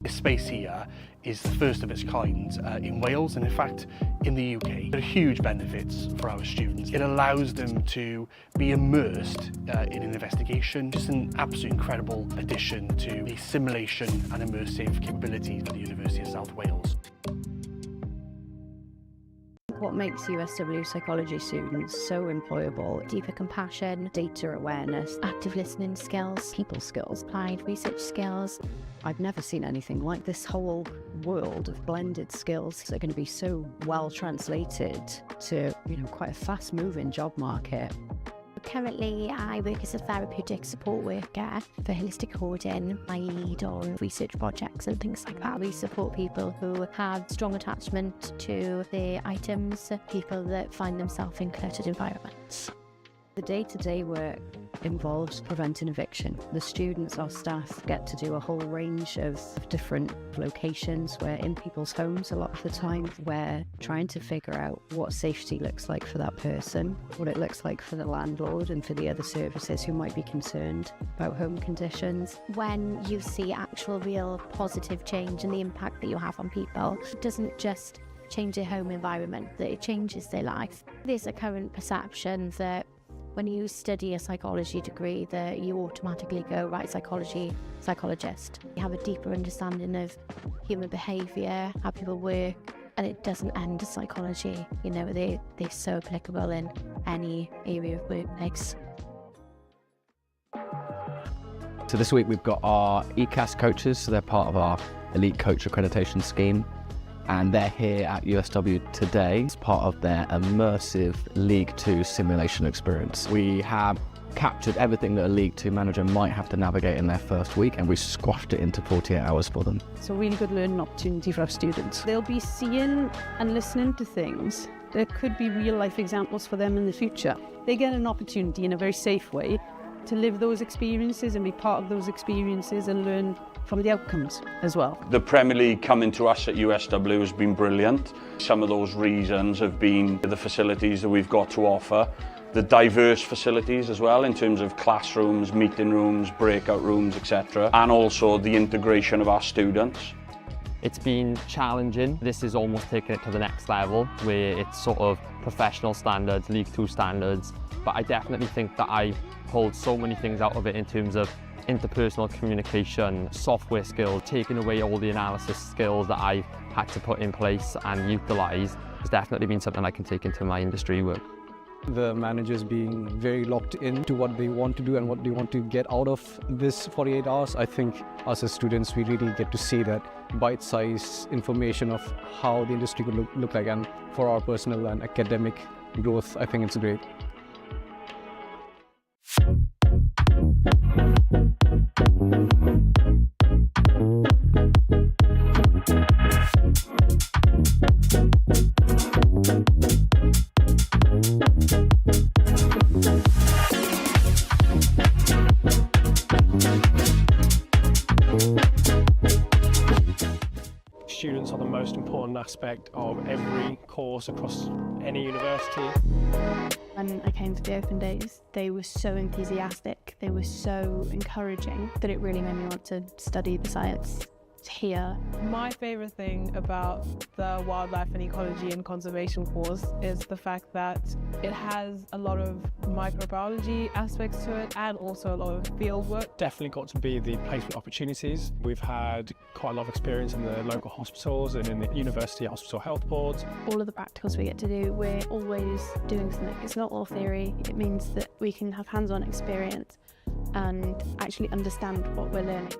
This space here is the first of its kind in Wales, and in fact in the UK. There are huge benefits for our students. It allows them to be immersed in an investigation. Just an absolutely incredible addition to the simulation and immersive capabilities of the University of South Wales. What makes USW psychology students so employable? Deeper compassion, data awareness, active listening skills, people skills, applied research skills. I've never seen anything like this. Whole world of blended skills that are going to be so well translated to, quite a fast-moving job market. Currently, I work as a therapeutic support worker for holistic coding. I lead on research projects and things like that. We support people who have strong attachment to their items, people that find themselves in cluttered environments. The day-to-day work involves preventing eviction. The students, our staff, get to do a whole range of different locations. We're in people's homes a lot of the time. We're trying to figure out what safety looks like for that person, what it looks like for the landlord and for the other services who might be concerned about home conditions. When you see actual real positive change and the impact that you have on people, it doesn't just change their home environment, that it changes their life. There's a current perception that when you study a psychology degree that you automatically go, right, psychologist. You have a deeper understanding of human behaviour, how people work, and it doesn't end as psychology. They're so applicable in any area of workplace. So this week we've got our ECAS coaches, so they're part of our Elite Coach Accreditation Scheme. And they're here at USW today as part of their immersive League 2 simulation experience. We have captured everything that a League 2 manager might have to navigate in their first week, and we squashed it into 48 hours for them. It's a really good learning opportunity for our students. They'll be seeing and listening to things that could be real life examples for them in the future. They get an opportunity in a very safe way to live those experiences and be part of those experiences and learn from the outcomes as well. The Premier League coming to us at USW has been brilliant. Some of those reasons have been the facilities that we've got to offer, the diverse facilities as well in terms of classrooms, meeting rooms, breakout rooms, etc. And also the integration of our students. It's been challenging. This is almost taking it to the next level where it's sort of professional standards, League 2 standards. But I definitely think that I pulled so many things out of it in terms of interpersonal communication, software skills, taking away all the analysis skills that I've had to put in place and utilise. Has definitely been something I can take into my industry work. The managers being very locked into what they want to do and what they want to get out of this 48 hours. I think us as students, we really get to see that bite-sized information of how the industry could look like, and for our personal and academic growth, I think it's great. Students are the most important aspect of every course across any university. When I came to the open days, they were so enthusiastic, they were so encouraging that it really made me want to study the science here. My favourite thing about the wildlife and ecology and conservation course is the fact that it has a lot of microbiology aspects to it and also a lot of field work. Definitely got to be the placement opportunities. We've had quite a lot of experience in the local hospitals and in the university hospital health boards. All of the practicals we get to do, we're always doing something. It's not all theory. It means that we can have hands-on experience and actually understand what we're learning.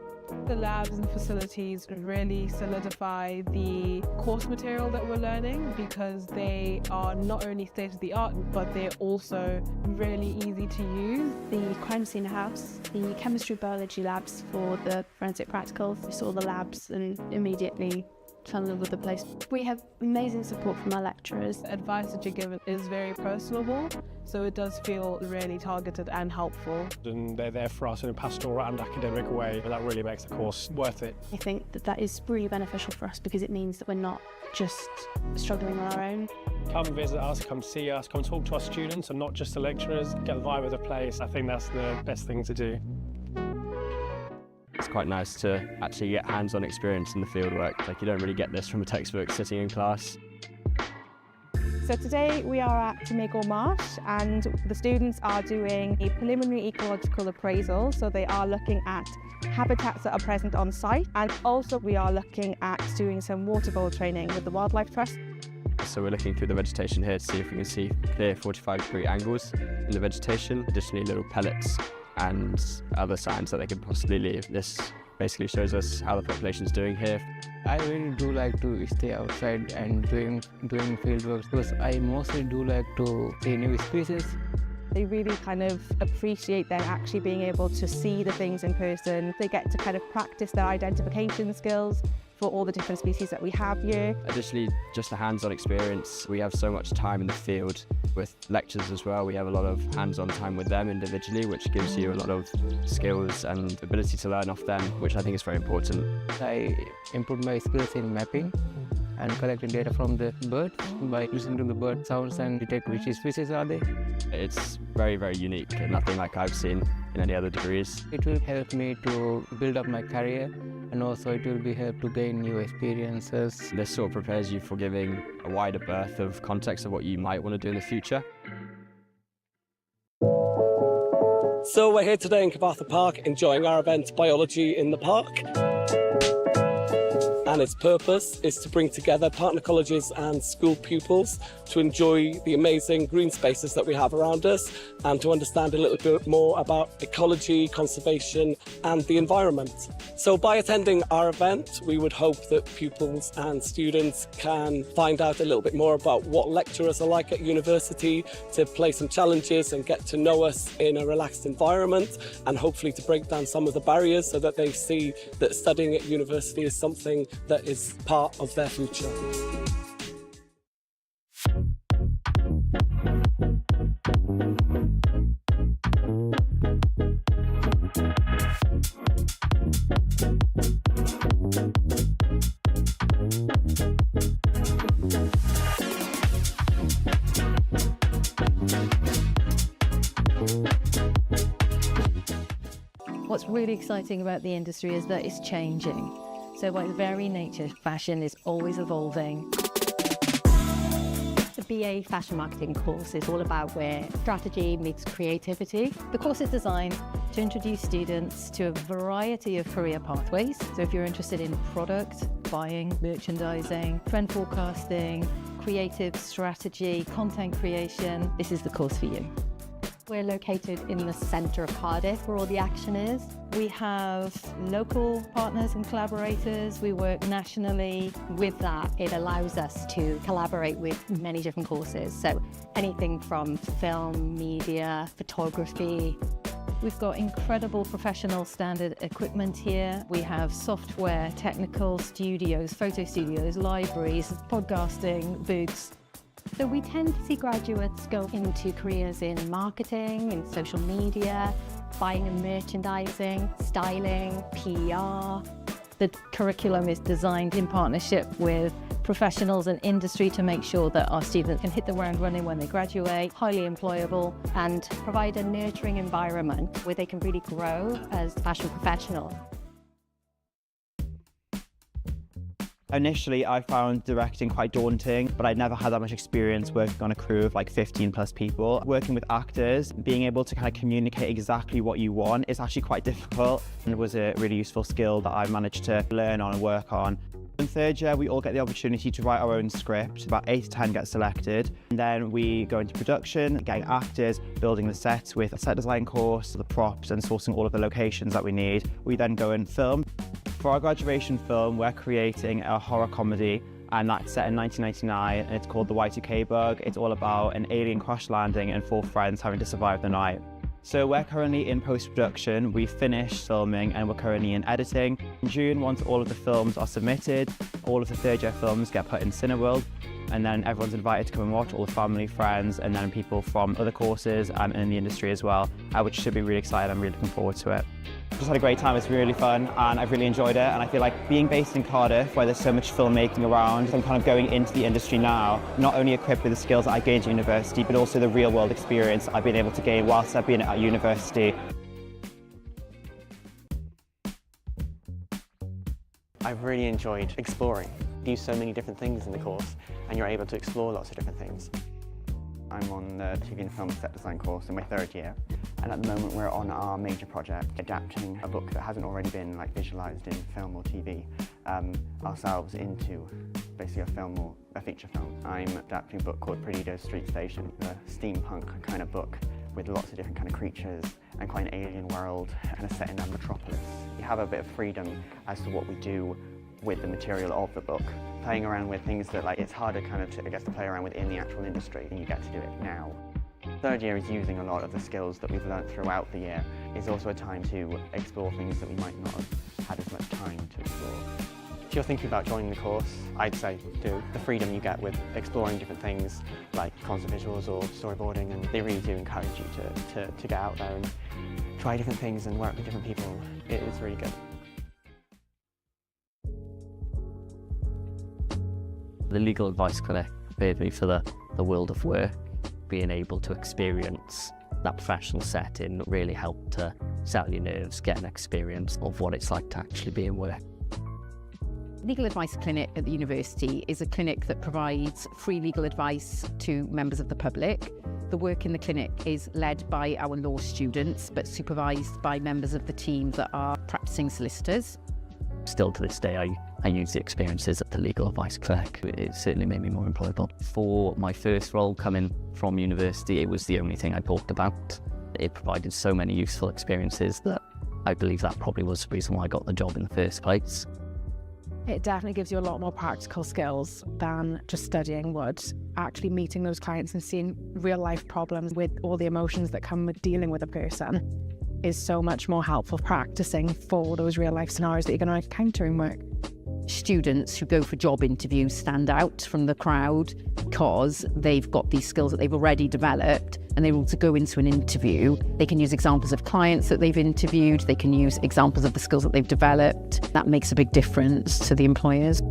The labs and facilities really solidify the course material that we're learning because they are not only state-of-the-art, but they're also really easy to use. The crime scene house, the chemistry biology labs for the forensic practicals. We saw the labs and immediately fell in love with the place. We have amazing support from our lecturers. The advice that you're given is very personable, so it does feel really targeted and helpful. And they're there for us in a pastoral and academic way, and that really makes the course worth it. I think that is really beneficial for us because it means that we're not just struggling on our own. Come visit us, come see us, come talk to our students and not just the lecturers, get the vibe of the place. I think that's the best thing to do. It's quite nice to actually get hands-on experience in the fieldwork. Like, you don't really get this from a textbook sitting in class. So today we are at Cymru Marsh and the students are doing a preliminary ecological appraisal. So they are looking at habitats that are present on site, and also we are looking at doing some water bowl training with the Wildlife Trust. So we're looking through the vegetation here to see if we can see clear 45-degree angles in the vegetation, additionally little pellets and other signs that they could possibly leave. This basically shows us how the population is doing here. I really do like to stay outside and doing field work because I mostly do like to see new species. They really kind of appreciate then actually being able to see the things in person. They get to kind of practice their identification skills for all the different species that we have here. Additionally, just a hands-on experience. We have so much time in the field with lectures as well. We have a lot of hands-on time with them individually, which gives you a lot of skills and ability to learn off them, which I think is very important. I improved my skills in mapping and collecting data from the birds by listening to the bird sounds and detect which species are they. It's very, very unique and nothing like I've seen in any other degrees. It will help me to build up my career, and also it will be help to gain new experiences. This sort of prepares you for giving a wider berth of context of what you might want to do in the future. So we're here today in Cyfarthfa Park enjoying our event Biology in the Park. And its purpose is to bring together partner colleges and school pupils to enjoy the amazing green spaces that we have around us and to understand a little bit more about ecology, conservation and the environment. So by attending our event, we would hope that pupils and students can find out a little bit more about what lecturers are like at university, to play some challenges and get to know us in a relaxed environment, and hopefully to break down some of the barriers so that they see that studying at university is something that is part of their future. What's really exciting about the industry is that it's changing. So by the very nature, fashion is always evolving. The BA Fashion Marketing course is all about where strategy meets creativity. The course is designed to introduce students to a variety of career pathways. So if you're interested in product, buying, merchandising, trend forecasting, creative strategy, content creation, this is the course for you. We're located in the centre of Cardiff where all the action is. We have local partners and collaborators. We work nationally. With that, it allows us to collaborate with many different courses. So anything from film, media, photography. We've got incredible professional standard equipment here. We have software, technical studios, photo studios, libraries, podcasting booths. So we tend to see graduates go into careers in marketing, in social media, buying and merchandising, styling, PR. The curriculum is designed in partnership with professionals and industry to make sure that our students can hit the ground running when they graduate, highly employable, and provide a nurturing environment where they can really grow as fashion professionals. Initially, I found directing quite daunting, but I'd never had that much experience working on a crew of like 15 plus people. Working with actors, being able to kind of communicate exactly what you want is actually quite difficult, and it was a really useful skill that I managed to learn on and work on. In third year, we all get the opportunity to write our own script. About 8 to 10 get selected. And then we go into production, getting actors, building the sets with a set design course, the props, and sourcing all of the locations that we need. We then go and film. For our graduation film, we're creating a horror comedy, and that's set in 1999, and it's called The Y2K Bug. It's all about an alien crash landing and 4 friends having to survive the night. So we're currently in post-production. We've finished filming and we're currently in editing. In June, once all of the films are submitted, all of the third-year films get put in Cineworld, and then everyone's invited to come and watch, all the family, friends, and then people from other courses and in the industry as well, which should be really exciting. I'm really looking forward to it. Just had a great time. It's been really fun and I've really enjoyed it, and I feel like being based in Cardiff where there's so much filmmaking around, I'm kind of going into the industry now not only equipped with the skills that I gained at university, but also the real world experience I've been able to gain whilst I've been at university. I've really enjoyed exploring. You do so many different things in the course and you're able to explore lots of different things. I'm on the TV and film set design course in my 3rd year, and at the moment we're on our major project adapting a book that hasn't already been visualised in film or TV ourselves into basically a film or a feature film. I'm adapting a book called Graddio Street Station, a steampunk kind of book with lots of different kind of creatures and quite an alien world kind of set in a metropolis. You have a bit of freedom as to what we do with the material of the book, playing around with things that it's harder kind of to play around with in the actual industry, and you get to do it now. 3rd year is using a lot of the skills that we've learnt throughout the year. It's also a time to explore things that we might not have had as much time to explore. If you're thinking about joining the course, I'd say do. The freedom you get with exploring different things like concept visuals or storyboarding, and they really do encourage you to get out there and try different things and work with different people. It is really good. The legal advice clinic prepared me for the world of work. Being able to experience that professional setting really helped to settle your nerves, get an experience of what it's like to actually be in work. Legal Advice Clinic at the university is a clinic that provides free legal advice to members of the public. The work in the clinic is led by our law students, but supervised by members of the team that are practicing solicitors. Still to this day, I use the experiences at the Legal Advice Clinic. It certainly made me more employable. For my first role coming from university, it was the only thing I talked about. It provided so many useful experiences that I believe that probably was the reason why I got the job in the first place. It definitely gives you a lot more practical skills than just studying would. Actually meeting those clients and seeing real life problems with all the emotions that come with dealing with a person is so much more helpful practicing for those real life scenarios that you're going to encounter in work. Students who go for job interviews stand out from the crowd because they've got these skills that they've already developed, and they're able to go into an interview. They can use examples of clients that they've interviewed, they can use examples of the skills that they've developed. That makes a big difference to the employers.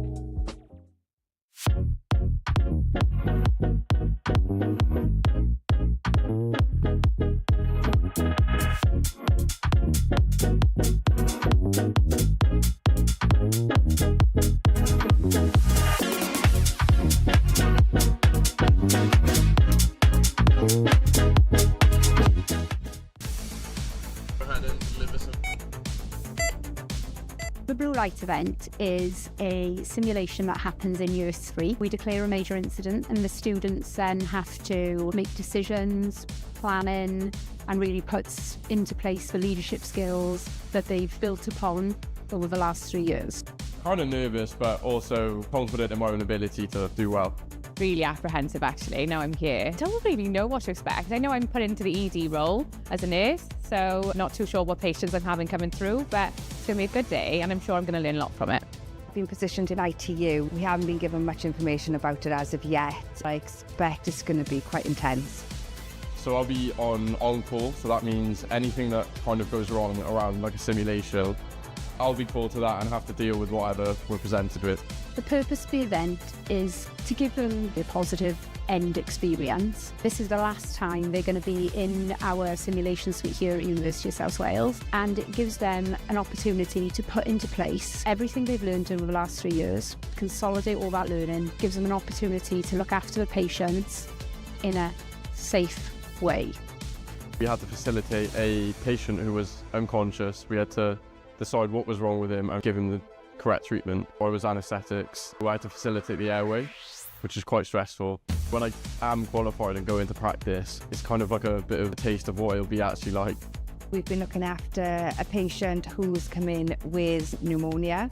The Blue Light event is a simulation that happens in year 3. We declare a major incident and the students then have to make decisions, planning, and really puts into place the leadership skills that they've built upon over the last 3 years. Kind of nervous, but also confident in my own ability to do well. Really apprehensive actually, now I'm here. Don't really know what to expect. I know I'm put into the ED role as a nurse, so not too sure what patients I'm having coming through, but it's going to be a good day and I'm sure I'm going to learn a lot from it. Been positioned in ITU. We haven't been given much information about it as of yet. I expect it's going to be quite intense. So I'll be on call, so that means anything that kind of goes wrong around like a simulation, I'll be called to that and have to deal with whatever we're presented with. The purpose of the event is to give them a positive end experience. This is the last time they're going to be in our simulation suite here at University of South Wales, and it gives them an opportunity to put into place everything they've learned over the last 3 years, consolidate all that learning, gives them an opportunity to look after the patients in a safe way. We had to facilitate a patient who was unconscious. We had to decide what was wrong with him and give him the correct treatment. I was anaesthetics. I had to facilitate the airway, which is quite stressful. When I am qualified and go into practice, it's kind of like a bit of a taste of what it'll be actually like. We've been looking after a patient who's come in with pneumonia.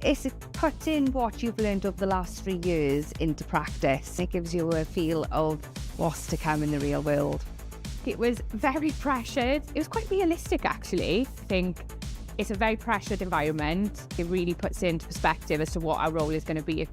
It's putting what you've learned over the last 3 years into practice. It gives you a feel of what's to come in the real world. It was very pressured. It was quite realistic actually. I think it's a very pressured environment. It really puts into perspective as to what our role is going to be.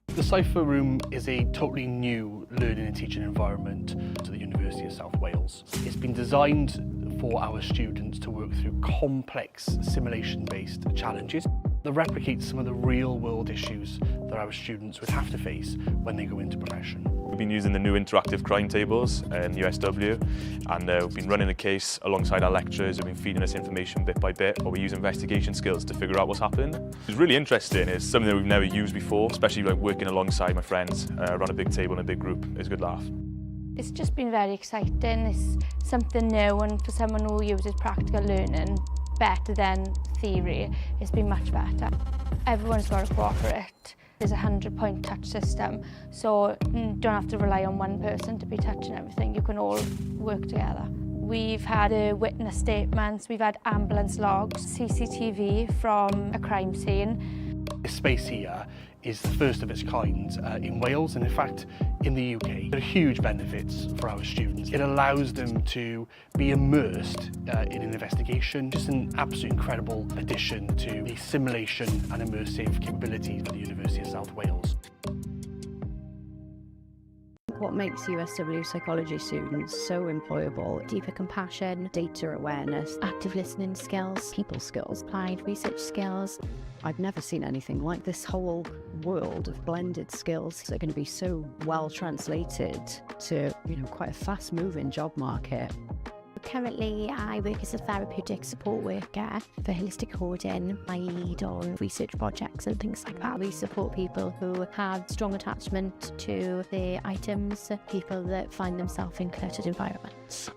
The Cypher Room is a totally new learning and teaching environment to the University of South Wales. It's been designed for our students to work through complex simulation-based challenges that replicate some of the real-world issues that our students would have to face when they go into profession. We've been using the new interactive crime tables in USW, and we've been running the case alongside our lecturers who've been feeding us information bit by bit, or we use investigation skills to figure out what's happened. It's really interesting. It's something that we've never used before, especially like working alongside my friends around a big table in a big group. It's a good laugh. It's just been very exciting. It's something new, and for someone who uses practical learning better than theory, it's been much better. Everyone's got to cooperate. There's a 100-point touch system, so you don't have to rely on one person to be touching everything. You can all work together. We've had witness statements, we've had ambulance logs, CCTV from a crime scene. This space here is the first of its kind in Wales, and in fact in the UK. There are huge benefits for our students. It allows them to be immersed in an investigation. Just an absolute incredible addition to the simulation and immersive capabilities of the University of South Wales. What makes USW psychology students so employable? Deeper compassion, data awareness, active listening skills, people skills, applied research skills. I've never seen anything like this. Whole world of blended skills that are going to be so well translated to, quite a fast-moving job market. Currently, I work as a therapeutic support worker for holistic coding. I lead on research projects and things like that. We support people who have strong attachment to their items, people that find themselves in cluttered environments.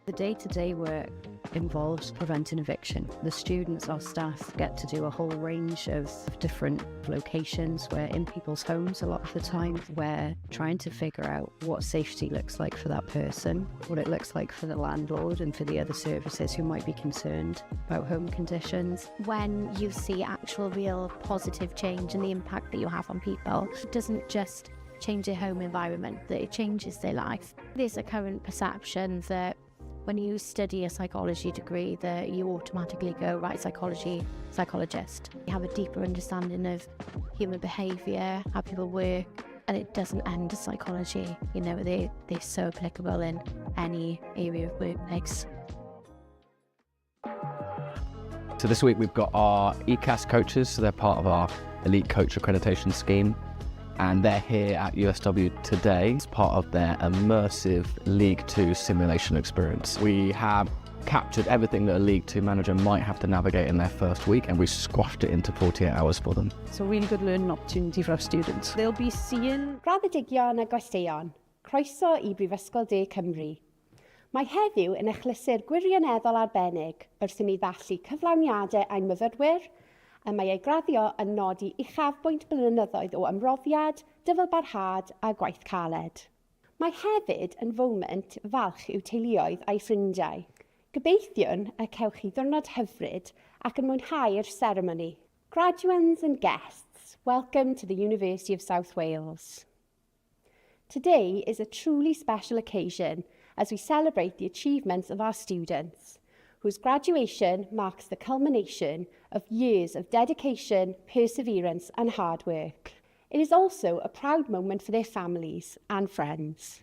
The day-to-day work involves preventing eviction. The students, our staff, get to do a whole range of different locations. We're in people's homes a lot of the time. We're trying to figure out what safety looks like for that person, what it looks like for the landlord and for the other services who might be concerned about home conditions. When you see actual real positive change and the impact that you have on people, it doesn't just change their home environment, that it changes their life. There's a current perception that when you study a psychology degree that you automatically go, right, psychologist. You have a deeper understanding of human behaviour, how people work, and it doesn't end as psychology. They're so applicable in any area of workplace. So this week we've got our ECAS coaches, so they're part of our elite coach accreditation scheme. And they're here at USW today as part of their immersive League 2 simulation experience. We have captured everything that a League 2 manager might have to navigate in their first week, and we squashed it into 48 hours for them. It's a really good learning opportunity for our students. They'll be seeing Graddedigion a gwesteion, croeso I Brifysgol De Cymru. Mae heddiw yn achlysur gwirioneddol arbennig wrth i ni ddathlu cyflawniadau ein myfyrwyr, a mae ei graddio yn nodi uchafbwynt blynyddoedd o ymroddiad, dyfalbarhad a gwaith caled. Mae hefyd yn foment falch i'w teuluoedd a'i ffrindiau. Gobeithiwn y cewch chi ddiwrnod hyfryd ac yn mwynhau'r seremoni. Graduates and guests, welcome to the University of South Wales. Today is a truly special occasion as we celebrate the achievements of our students, whose graduation marks the culmination of years of dedication, perseverance and hard work. It is also a proud moment for their families and friends.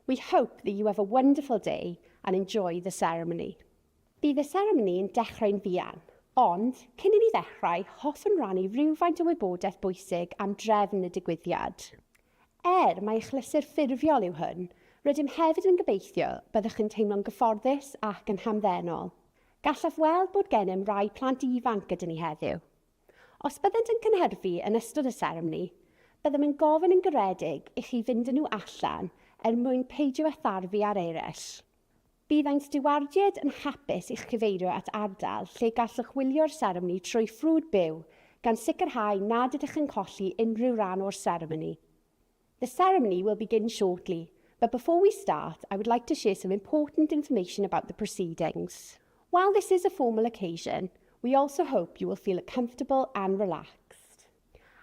We hope that you have a wonderful day and enjoy the ceremony. Bydd y ceremony yn dechrau'n fuan, ond cyn i ni ddechrau, hoffwn rannu rhywfaint o wybodaeth bwysig am drefn y digwyddiad. Mae achlysur ffurfiol yw hwn, rydym hefyd yn gobeithio byddwch yn teimlo'n gyfforddus ac yn hamddenol. Gallaf weld bod gennym rai plant ifanc gyda ni heddiw. Os byddent yn cynhyrfu yn ystod y seremoni, byddem yn gofyn yn garedig i chi fynd â nhw allan mwyn peidio a tharfu ar eraill. Bydd ein stiwardiad yn hapus i'ch cyfeirio at ardal lle gallwch wylio'r seremoni trwy ffrwd byw gan sicrhau nad ydych yn colli unrhyw ran o'r seremoni. The ceremony will begin shortly, but before we start, I would like to share some important information about the proceedings. While this is a formal occasion, we also hope you will feel comfortable and relaxed.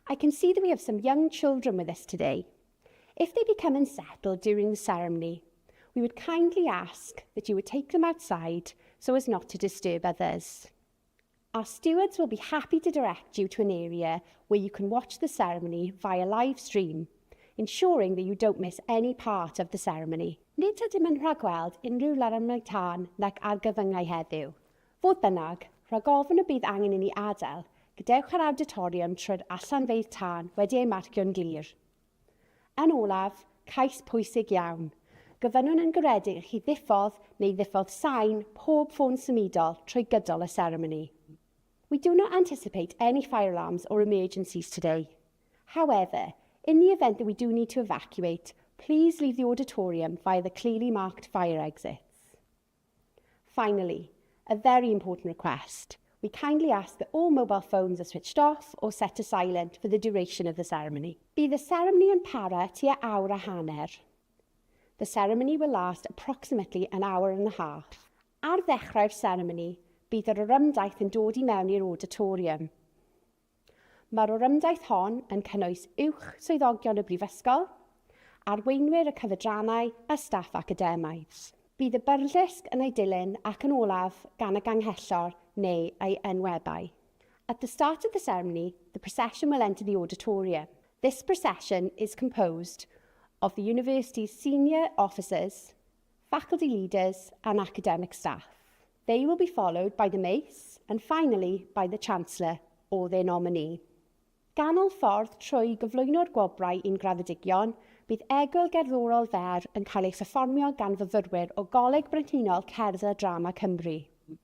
I can see that we have some young children with us today. If they become unsettled during the ceremony, we would kindly ask that you would take them outside so as not to disturb others. Our stewards will be happy to direct you to an area where you can watch the ceremony via live stream, ensuring that you don't miss any part of the ceremony. Nid ydym yn rhagweld unrhyw larymau tân nac argyfyngau heddiw. Fodd bynnag, rhag ofn y bydd angen i ni adael, gadewch yr auditorium trwy'r allanfeydd tân wedi ei marcio'n glir. Yn olaf, cais pwysig iawn. Gofynnwn yn garedig chi ddiffodd neu ddiffodd sain pob ffôn symudol trwy gydol y ceremony. We do not anticipate any fire alarms or emergencies today. However, in the event that we do need to evacuate, please leave the auditorium via the clearly marked fire exits. Finally, a very important request. We kindly ask that all mobile phones are switched off or set to silent for the duration of the ceremony. Bydd y ceremony yn para tua awr a hanner. The ceremony will last approximately an hour and a half. Ar ddechrau'r ceremony, bydd yr orymdaith yn dod I mewn i'r auditorium. Mae'r orymdaith hon yn cynnwys uwch swyddogion y brifysgol, arweinwyr y cyfedrannau a staff academaidd. Bydd y byrlysg yn ei dilyn ac yn olaf gan y ganghellor neu ei enwebau. At the start of the ceremony, the procession will enter the auditorium. This procession is composed of the university's senior officers, faculty leaders and academic staff. They will be followed by the mace and finally by the Chancellor or their nominee. Ganol ffordd trwy gyflwyno'r gwobrau i'n graddedigion, bydd egwyl gerddorol fer yn cael ei pherfformio gan fyfyrwyr o Goleg Brenhinol Cerdd a Drama Cymru.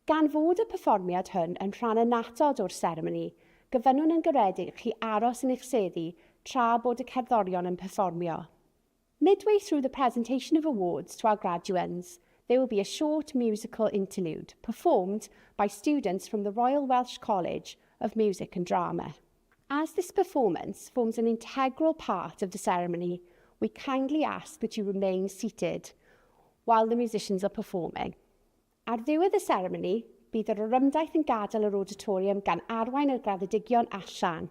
Gan fod y perfformiad hwn yn rhan annatod o'r seremoni, gyfynnwn yn garedig chi aros yn eich seddi tra bod y cerddorion yn perfformio. Midway through the presentation of awards to our graduates, there will be a short musical interlude performed by students from the Royal Welsh College of Music and Drama. As this performance forms an integral part of the ceremony, we kindly ask that you remain seated while the musicians are performing. Ar ddiwedd y seremoni, bydd yr orymdaith yn gadael yr auditorium gan arwain y graddedigion allan.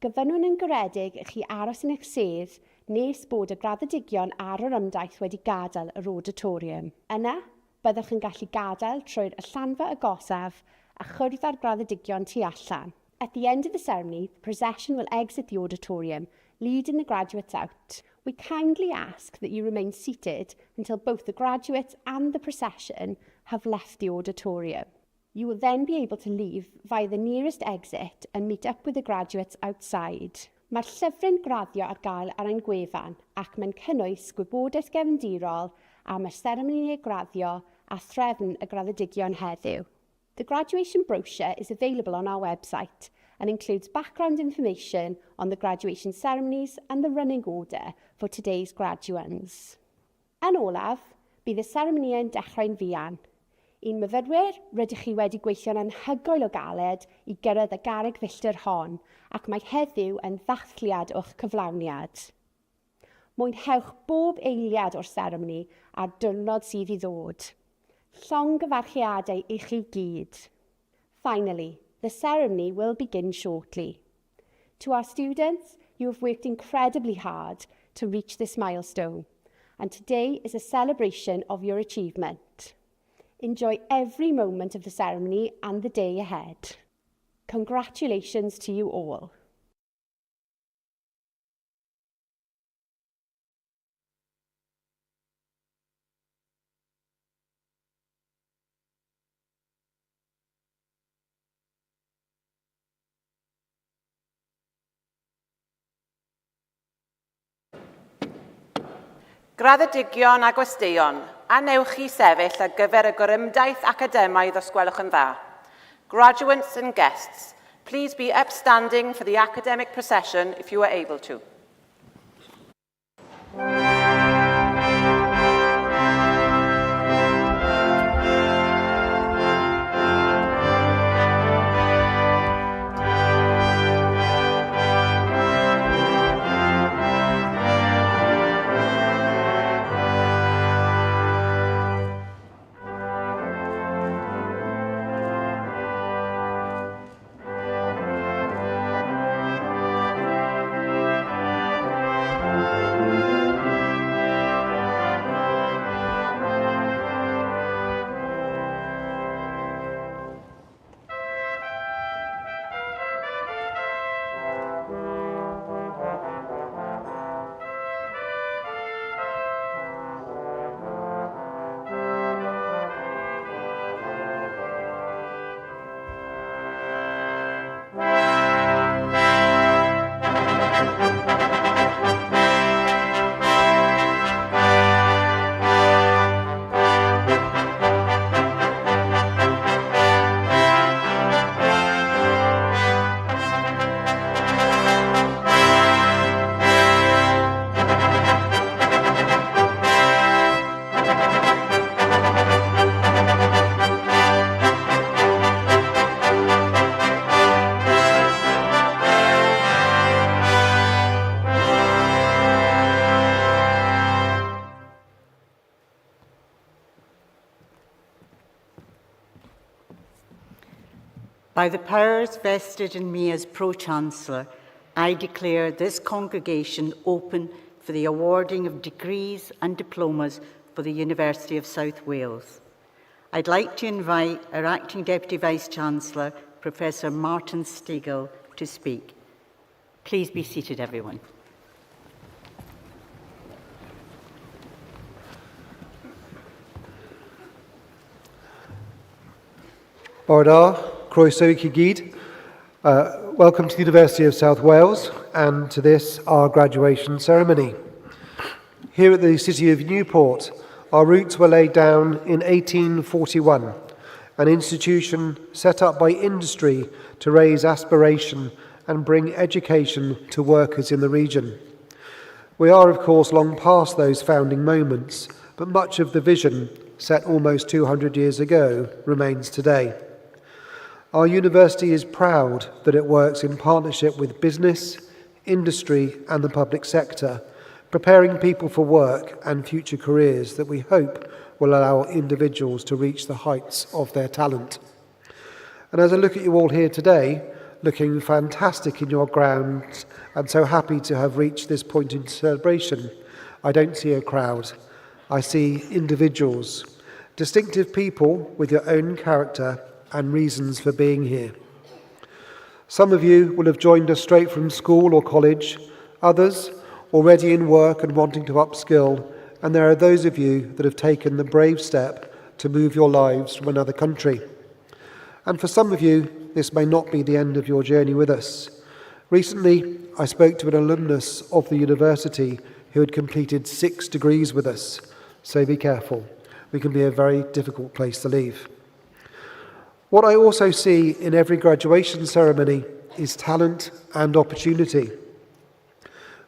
Gyfynnwn yn garedig i chi aros yn eich sedd nes bod y graddedigion a'r orymdaith wedi gadael yr auditorium. Yna, byddwch yn gallu gadael trwy'r allanfa agosaf a chwrdd â'r graddedigion tu allan. At the end of the ceremony, the procession will exit the auditorium, leading the graduates out. We kindly ask that you remain seated until both the graduates and the procession have left the auditorium. You will then be able to leave via the nearest exit and meet up with the graduates outside. Mae'r llyfryn graddio ar gael ar ein gwefan ac mae'n cynnwys gwybodaeth gefndirol am y seremoni graddio a threfn y graddedigion heddiw. The graduation brochure is available on our website and includes background information on the graduation ceremonies and the running order for today's graduands. Yn olaf, bydd y seremoni yn dechrau'n fuan. Un myfyrwyr, rydych chi wedi gweithio'n anhygoel o galed I gyrraedd y garreg filltir hon ac mae heddiw yn ddathliad o'ch cyflawniad. Mwynhewch bob eiliad o'r seremoni a'r diwrnod sydd I ddod. Llongyfarchiadau I chi gyd. Finally, the ceremony will begin shortly. To our students, you have worked incredibly hard to reach this milestone, and today is a celebration of your achievement. Enjoy every moment of the ceremony and the day ahead. Congratulations to you all. Graddedigion a gwesteion, anewch chi sefyll ar gyfer y gorymdaeth academaidd os gwelwch yn dda. Graduates and guests, please be upstanding for the academic procession if you are able to. By the powers vested in me as Pro-Chancellor, I declare this congregation open for the awarding of degrees and diplomas for the University of South Wales. I'd like to invite our Acting Deputy Vice-Chancellor, Professor Martin Stegall, to speak. Please be seated, everyone. Bordar, croeso I chi gyd. Welcome to the University of South Wales and to this, our graduation ceremony. Here at the city of Newport, our roots were laid down in 1841, an institution set up by industry to raise aspiration and bring education to workers in the region. We are, of course, long past those founding moments, but much of the vision, set almost 200 years ago, remains today. Our university is proud that it works in partnership with business, industry and the public sector, preparing people for work and future careers that we hope will allow individuals to reach the heights of their talent. And as I look at you all here today, looking fantastic in your grounds and so happy to have reached this point in celebration, I don't see a crowd. I see individuals, distinctive people with your own character and reasons for being here. Some of you will have joined us straight from school or college, others already in work and wanting to upskill, and there are those of you that have taken the brave step to move your lives from another country. And for some of you, this may not be the end of your journey with us. Recently, I spoke to an alumnus of the university who had completed 6 degrees with us, so be careful. We can be a very difficult place to leave. What I also see in every graduation ceremony is talent and opportunity.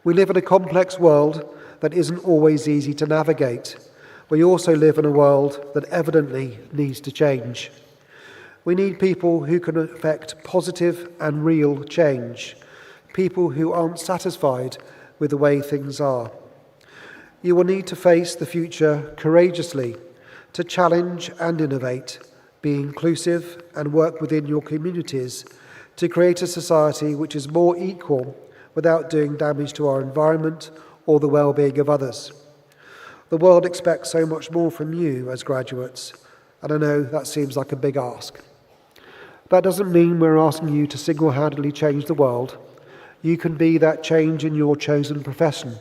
We live in a complex world that isn't always easy to navigate. We also live in a world that evidently needs to change. We need people who can affect positive and real change, people who aren't satisfied with the way things are. You will need to face the future courageously, to challenge and innovate, be inclusive and work within your communities to create a society which is more equal without doing damage to our environment or the well-being of others. The world expects so much more from you as graduates, and I know that seems like a big ask. That doesn't mean we're asking you to single-handedly change the world. You can be that change in your chosen profession,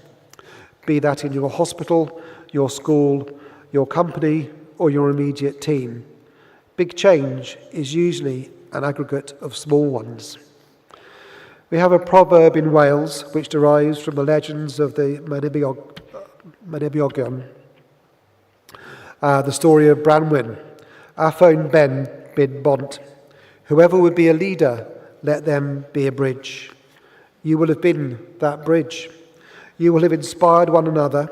be that in your hospital, your school, your company, or your immediate team. Big change is usually an aggregate of small ones. We have a proverb in Wales which derives from the legends of the Mabinogion, the story of Branwen, Aphone Ben Bid Bont. Whoever would be a leader, let them be a bridge. You will have been that bridge. You will have inspired one another,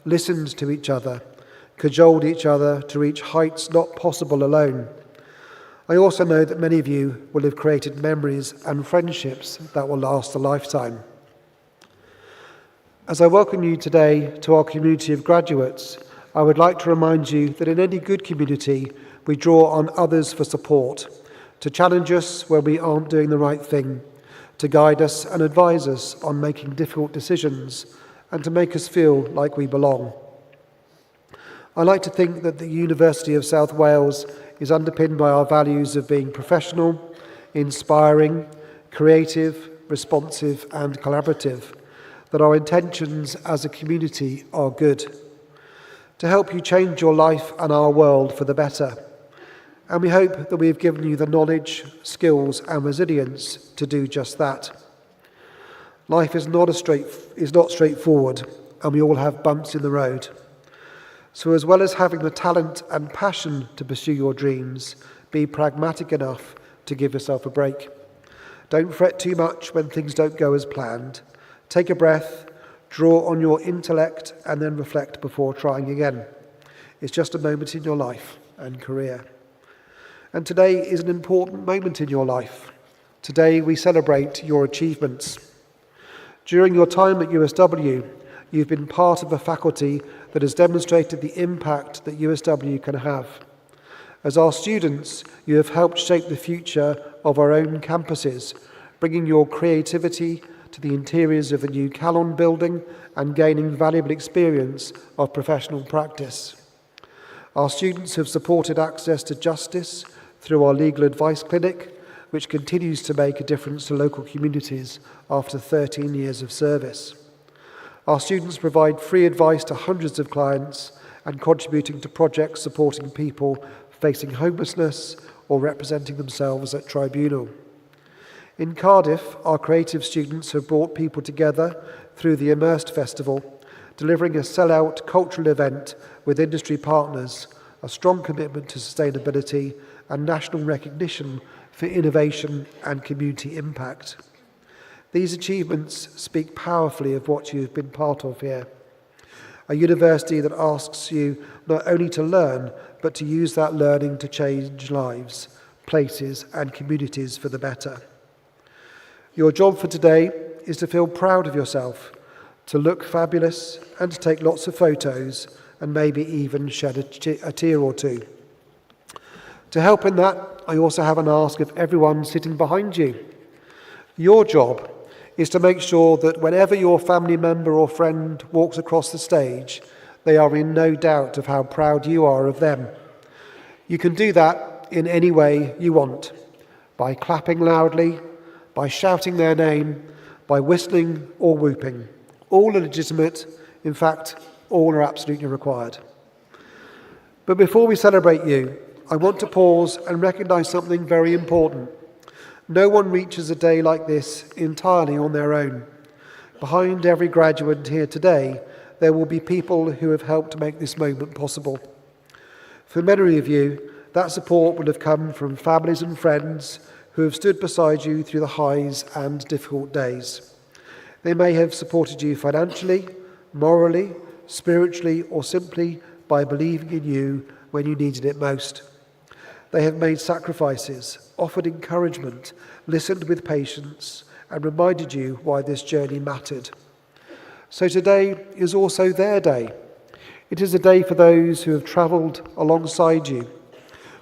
listened to each other, cajoled each other to reach heights not possible alone. I also know that many of you will have created memories and friendships that will last a lifetime. As I welcome you today to our community of graduates, I would like to remind you that in any good community, we draw on others for support, to challenge us where we aren't doing the right thing, to guide us and advise us on making difficult decisions, and to make us feel like we belong. I like to think that the University of South Wales is underpinned by our values of being professional, inspiring, creative, responsive and collaborative, that our intentions as a community are good, to help you change your life and our world for the better. And we hope that we have given you the knowledge, skills and resilience to do just that. Life is not straightforward, and we all have bumps in the road. So as well as having the talent and passion to pursue your dreams, be pragmatic enough to give yourself a break. Don't fret too much when things don't go as planned. Take a breath, draw on your intellect, and then reflect before trying again. It's just a moment in your life and career. And today is an important moment in your life. Today we celebrate your achievements. During your time at USW, you've been part of a faculty that has demonstrated the impact that USW can have. As our students, you have helped shape the future of our own campuses, bringing your creativity to the interiors of the new Calon building and gaining valuable experience of professional practice. Our students have supported access to justice through our legal advice clinic, which continues to make a difference to local communities after 13 years of service. Our students provide free advice to hundreds of clients and contributing to projects supporting people facing homelessness or representing themselves at tribunal. In Cardiff, our creative students have brought people together through the Immersed Festival, delivering a sell-out cultural event with industry partners, a strong commitment to sustainability and national recognition for innovation and community impact. These achievements speak powerfully of what you've been part of here. A university that asks you not only to learn, but to use that learning to change lives, places and communities for the better. Your job for today is to feel proud of yourself, to look fabulous and to take lots of photos and maybe even shed a tear or two. To help in that, I also have an ask of everyone sitting behind you. Your job is to make sure that whenever your family member or friend walks across the stage, they are in no doubt of how proud you are of them. You can do that in any way you want, by clapping loudly, by shouting their name, by whistling or whooping. All are legitimate, in fact, all are absolutely required. But before we celebrate you, I want to pause and recognise something very important. No one reaches a day like this entirely on their own. Behind every graduate here today, there will be people who have helped to make this moment possible. For many of you, that support will have come from families and friends who have stood beside you through the highs and difficult days. They may have supported you financially, morally, spiritually, or simply by believing in you when you needed it most. They have made sacrifices, offered encouragement, listened with patience, and reminded you why this journey mattered. So today is also their day. It is a day for those who have travelled alongside you,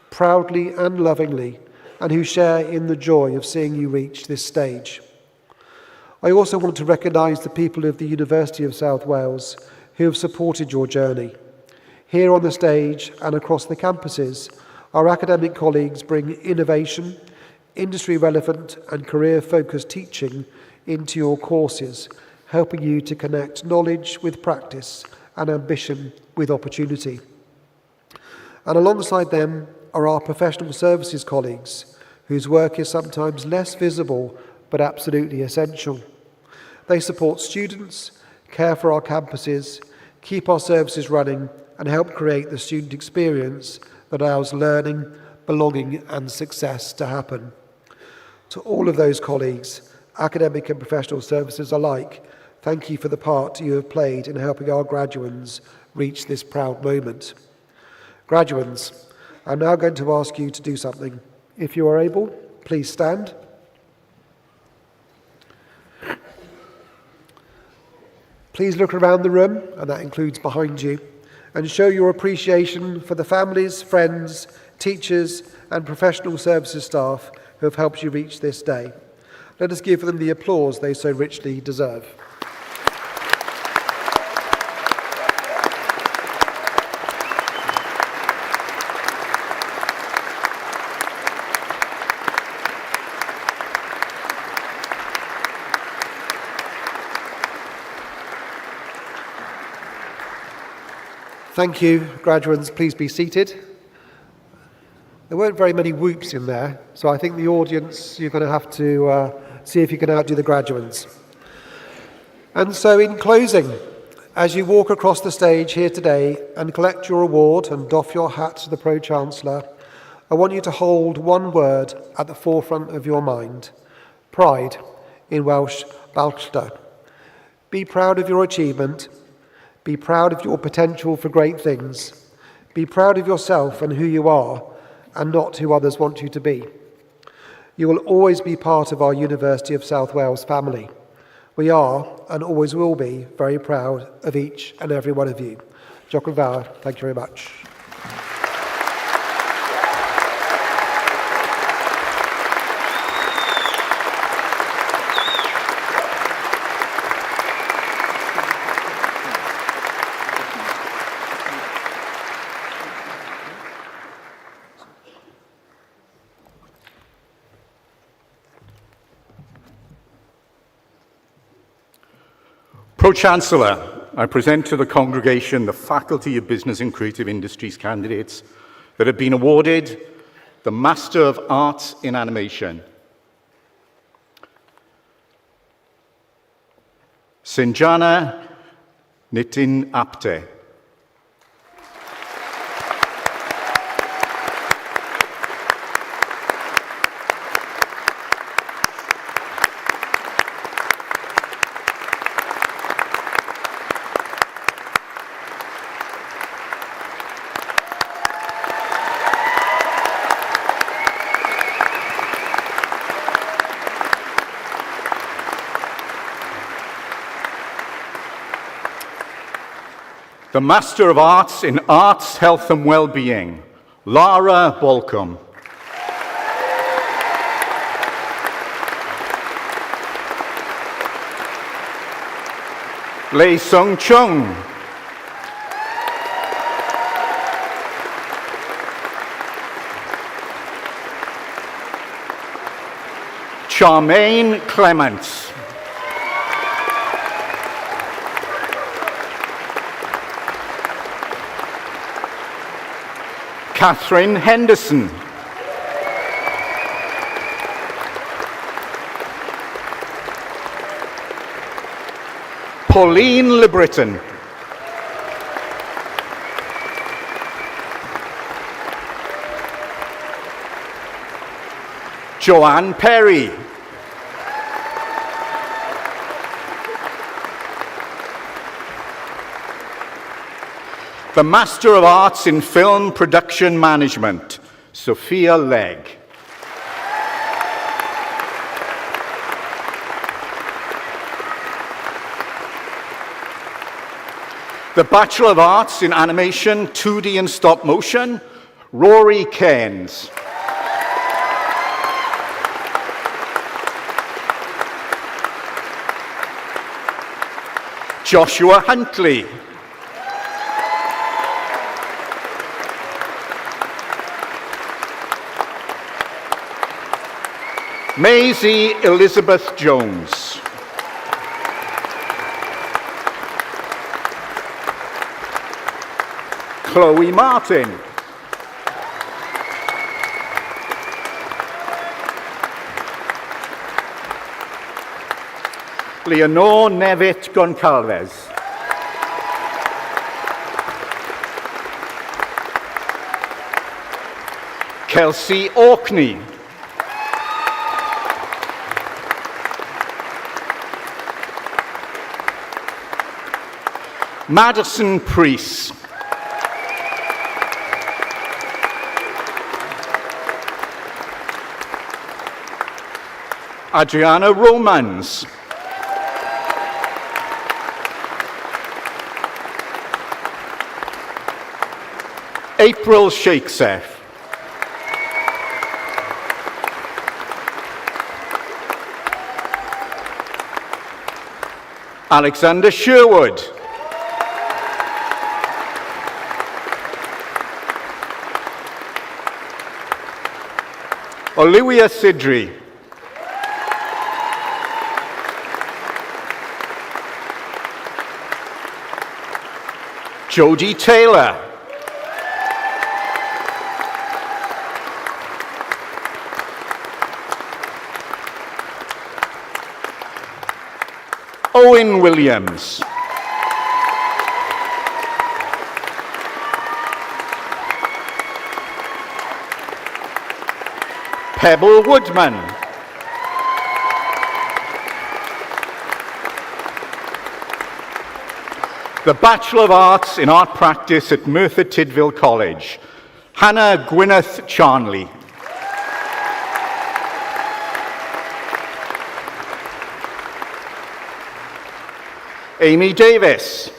proudly and lovingly, and who share in the joy of seeing you reach this stage. I also want to recognise the people of the University of South Wales who have supported your journey. Here on the stage and across the campuses, our academic colleagues bring innovation, industry-relevant and career-focused teaching into your courses, helping you to connect knowledge with practice and ambition with opportunity. And alongside them are our professional services colleagues, whose work is sometimes less visible but absolutely essential. They support students, care for our campuses, keep our services running, and help create the student experience that allows learning, belonging, and success to happen. To all of those colleagues, academic and professional services alike, thank you for the part you have played in helping our graduates reach this proud moment. Graduates, I'm now going to ask you to do something. If you are able, please stand. Please look around the room, and that includes behind you, and show your appreciation for the families, friends, teachers, and professional services staff who have helped you reach this day. Let us give them the applause they so richly deserve. Thank you, graduates. Please be seated. There weren't very many whoops in there, so I think the audience, you're going to have to see if you can outdo the graduates. And so in closing, as you walk across the stage here today and collect your award and doff your hat to the Pro-Chancellor, I want you to hold one word at the forefront of your mind: pride, in Welsh, balchta. Be proud of your achievement. Be proud of your potential for great things. Be proud of yourself and who you are, and not who others want you to be. You will always be part of our University of South Wales family. We are, and always will be, very proud of each and every one of you. Diolch yn fawr. Thank you very much. Pro-Chancellor, I present to the congregation the Faculty of Business and Creative Industries candidates that have been awarded the Master of Arts in Animation. Sinjana Nitin Apte. The Master of Arts in Arts, Health and Wellbeing, Lara Bolcom. Lei Sung Chung. Charmaine Clements. Catherine Henderson. Pauline LeBritton. Joanne Perry. The Master of Arts in Film Production Management, Sophia Legg. The Bachelor of Arts in Animation, 2D and Stop Motion, Rory Cairns. Joshua Huntley. Maisie Elizabeth Jones. Chloe Martin. Leonor Nevitt Goncalves. Kelsey Orkney. Madison Priest. Adriana Romans. April Shakespeare. Alexander Sherwood. Olivia Sidri. Jodie Taylor. Owen Williams. Pebble Woodman. The Bachelor of Arts in Art Practice at Merthyr Tydfil College, Hannah Gwyneth Charnley. Amy Davis.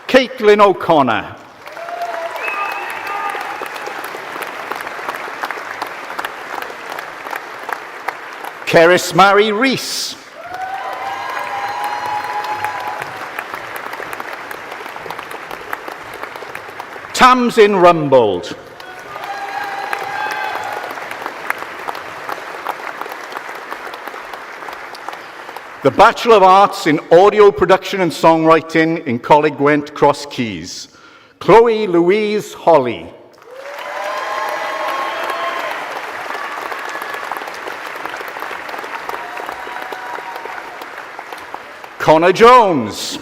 Caitlin O'Connor. Keris Mary Rees. Tamsin Rumbold. The Bachelor of Arts in Audio Production and Songwriting in Coleg Gwent, Cross Keys, Chloe Louise Holly. Connor Jones.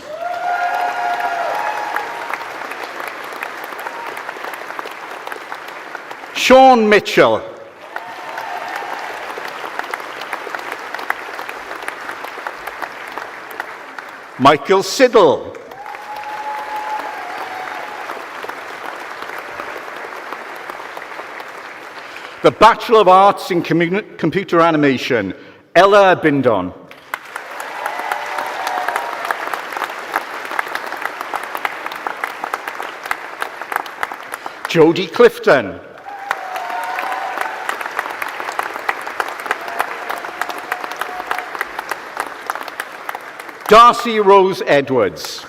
Sean Mitchell. Michael Siddle. The Bachelor of Arts in Computer Animation, Ella Bindon. Jodie Clifton. Darcy Rose Edwards.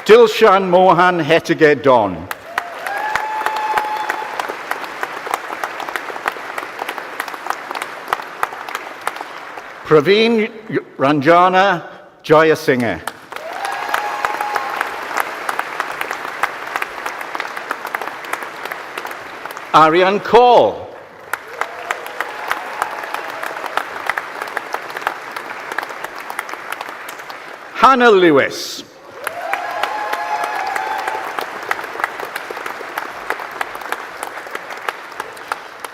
Dilshan Mohan Hettige Don. Praveen Ranjana Jayasinghe. Ariane Cole. Hannah Lewis.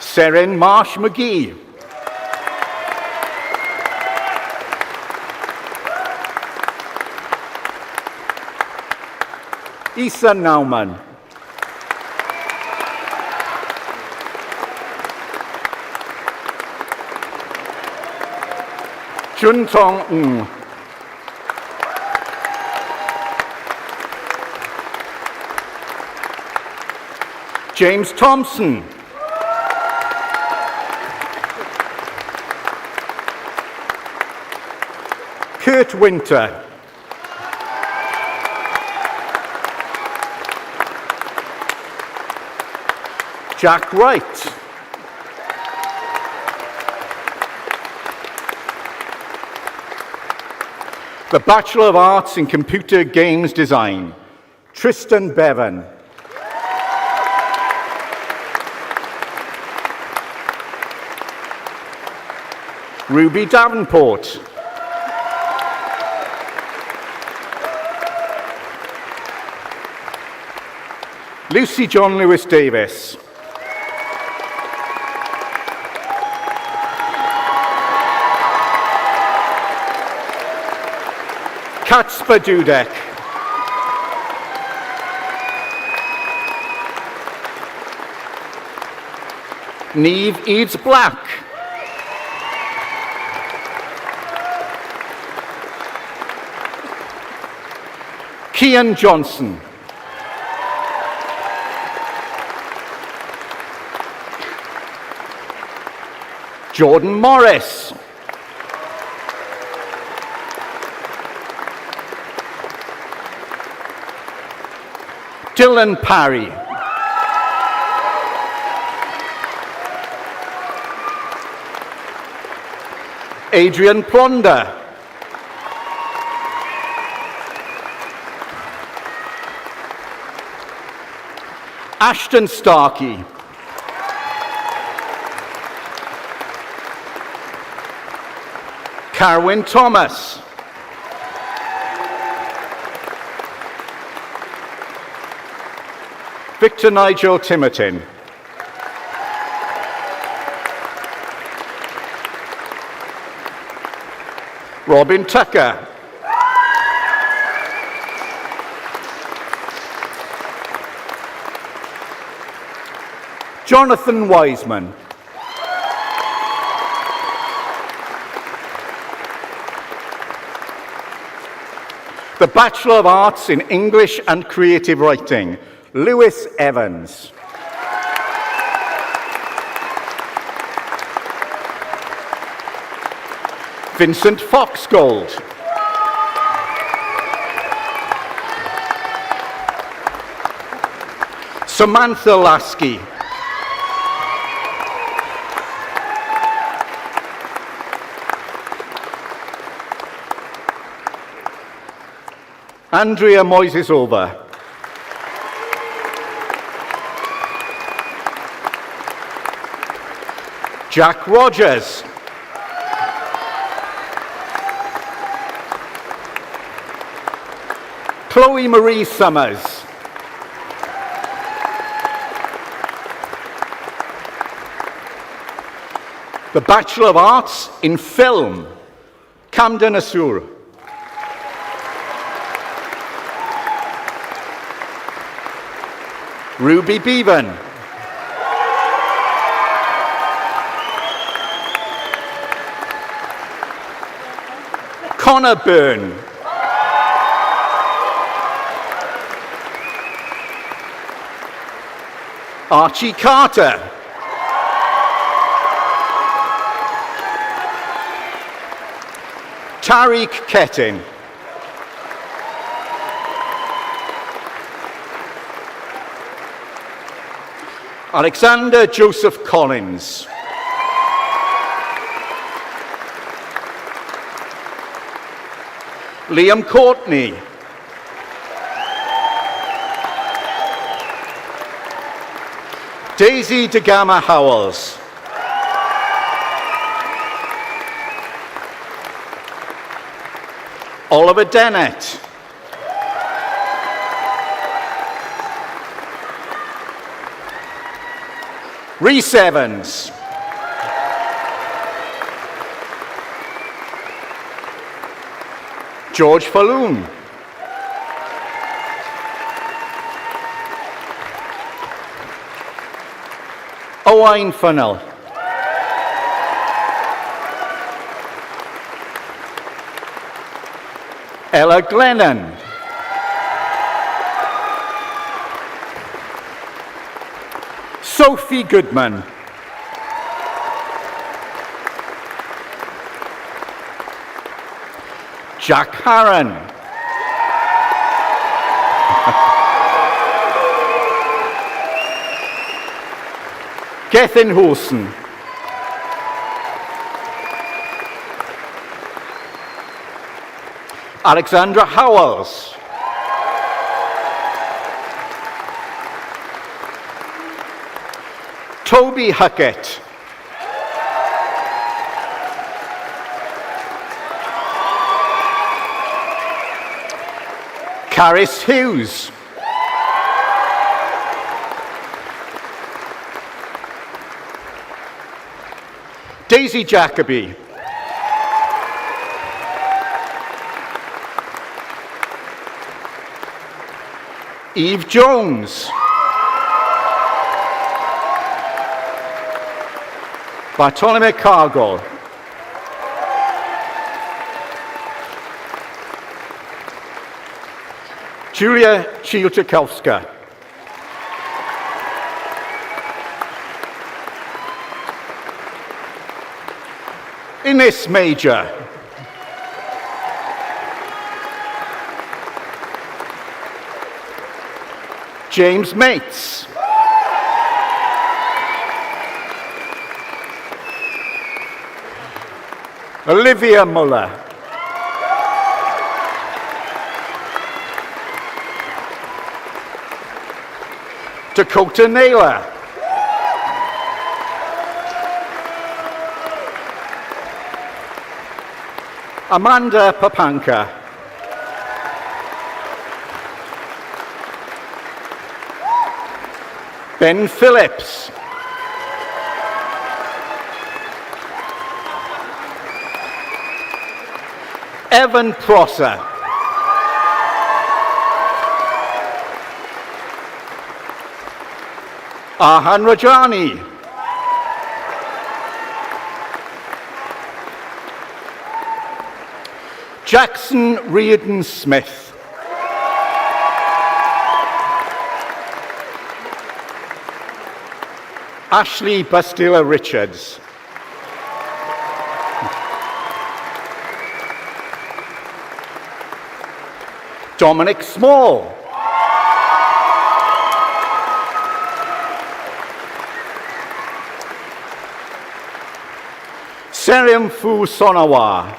Seren Marsh McGee. Issa Nauman. Chun Tong Ng. James Thompson. Kurt Winter. Jack Wright. The Bachelor of Arts in Computer Games Design, Tristan Bevan. Ruby Davenport. Lucy John Lewis Davis. Kacper Dudek. Neve Eads Black. Kian Johnson. Jordan Morris. Dylan Parry. Adrian Plonder. Ashton Starkey. Carwyn Thomas. Victor Nigel Timmerton. Robin Tucker. Jonathan Wiseman. The Bachelor of Arts in English and Creative Writing, Lewis Evans. Vincent Foxgold. Samantha Lasky. Andrea Moisesova. Jack Rogers. Chloe Marie Summers. The Bachelor of Arts in Film, Camden Asur. Ruby Bevan. Connor Byrne. Archie Carter. Tariq Kettin. Alexander Joseph Collins. Liam Courtney. Daisy DeGama Howells. Oliver Dennett. Rhys Evans. George Falloon. Owain Funnell. Ella Glennon. Sophie Goodman. Jack Harron. Gethin Hulsen. Alexandra Howells. Toby Huckett. Caris Hughes. Daisy Jacoby. Eve Jones. Bartolome Cargill. Julia Chilczykowska. Ines Major. James Mates. Olivia Muller. Dakota Naylor. Amanda Papanka. Ben Phillips. Evan Prosser. Ahan Rajani. Jackson Reardon Smith. Ashley Bastila Richards. Dominic Small. Seriam Fu Sonawa.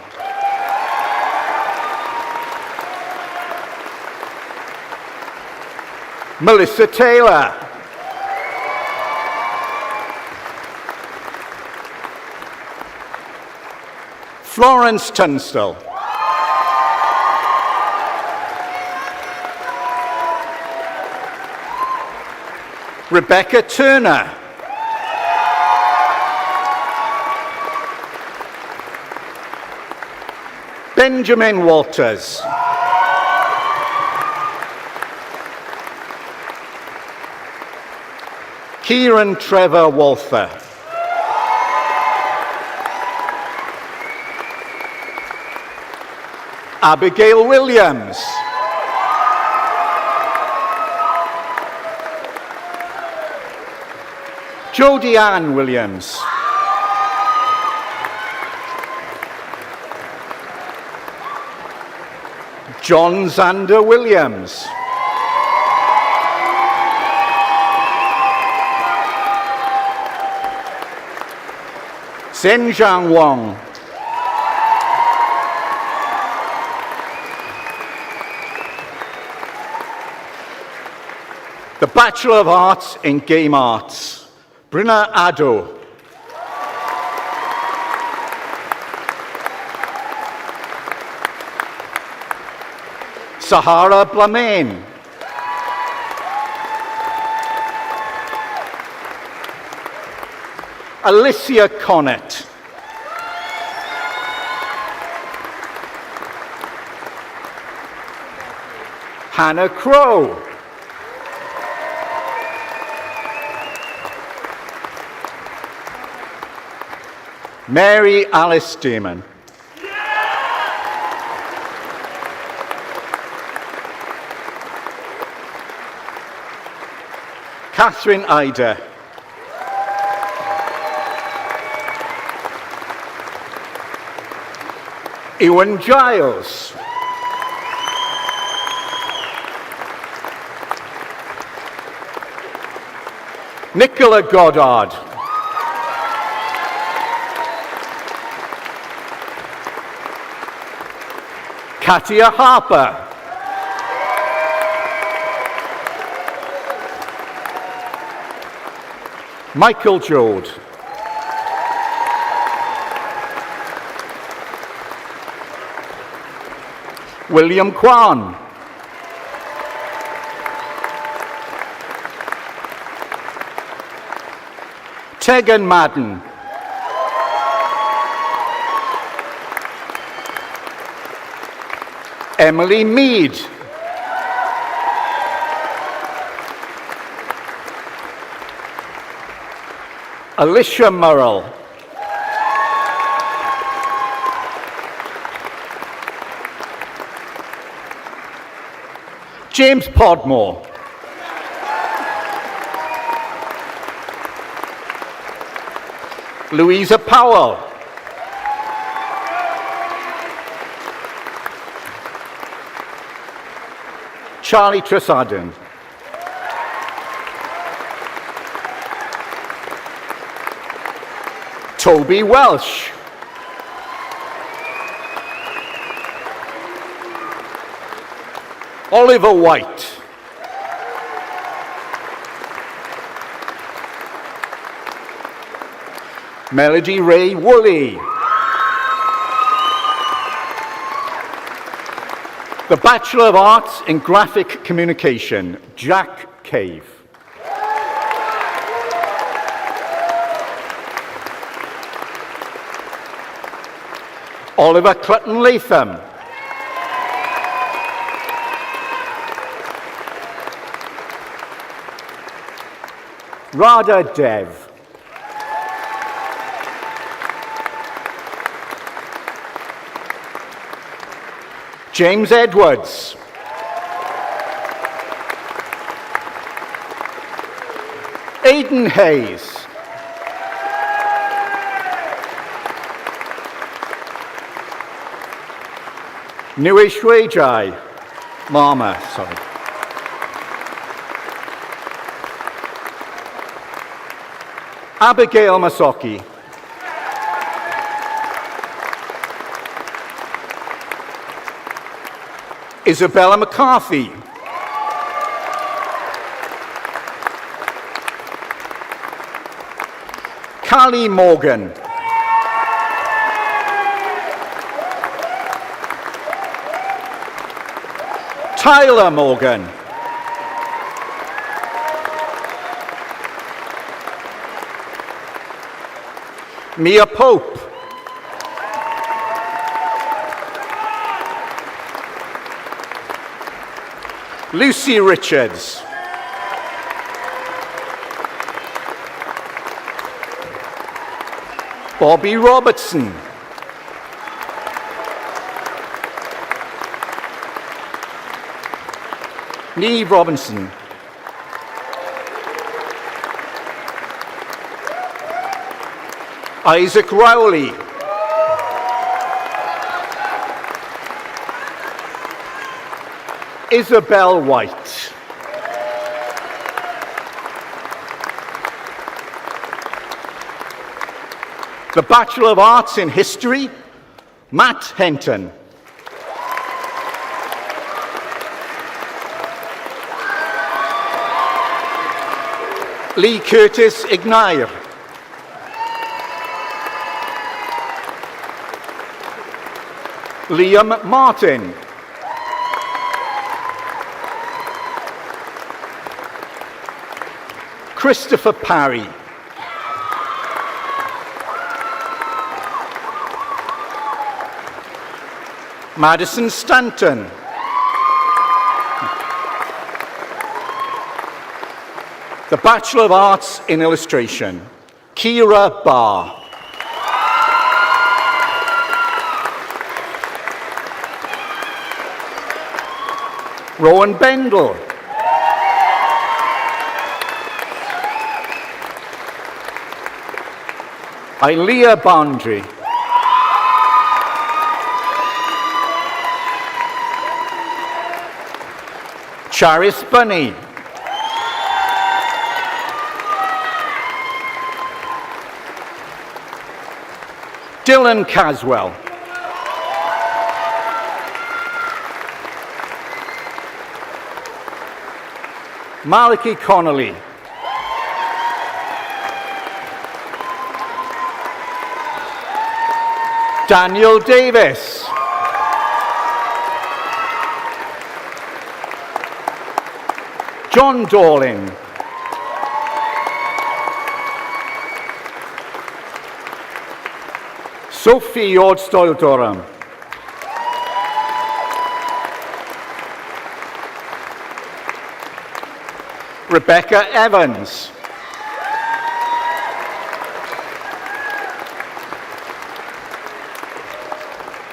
Melissa Taylor. Florence Tunstall. Rebecca Turner. Benjamin Walters. Kieran Trevor Walther. Abigail Williams. Jodie Ann Williams. John Zander Williams. Zhenjiang Wang. The Bachelor of Arts in Game Arts, Brynna Addo. Sahara Blamain. Alicia Connett. Hannah Crow. Mary Alice Damon. Catherine Ida. Ewan Giles. Nicola Goddard. Katia Harper. Michael Jode. William Kwan. Tegan Madden. Emily Mead. Alicia Murrell. James Podmore. Louisa Powell. Charlie Tresadden. Toby Welsh. Oliver White. Melody Ray Woolley. The Bachelor of Arts in Graphic Communication, Jack Cave. Oliver Clutton Latham. Radha Dev. James Edwards. Aidan Hayes. Newish Rajai. Mama, sorry. Abigail Masoki. Isabella McCarthy. Callie Morgan. Tyler Morgan. Mia Pope. Lucy Richards. Bobby Robertson. Neve Robinson. Isaac Rowley. Isabel White. The Bachelor of Arts in History, Matt Henton. Lee Curtis Ignair. Liam Martin. Christopher Parry. Madison Stanton. The Bachelor of Arts in Illustration, Kira Barr. Rowan Bendel. Ilea Boundary. Charis Bunny. Dylan Caswell. Maliki Connolly. Daniel Davis. John Dorling. Sophie Ordstoil-Durham. Rebecca Evans.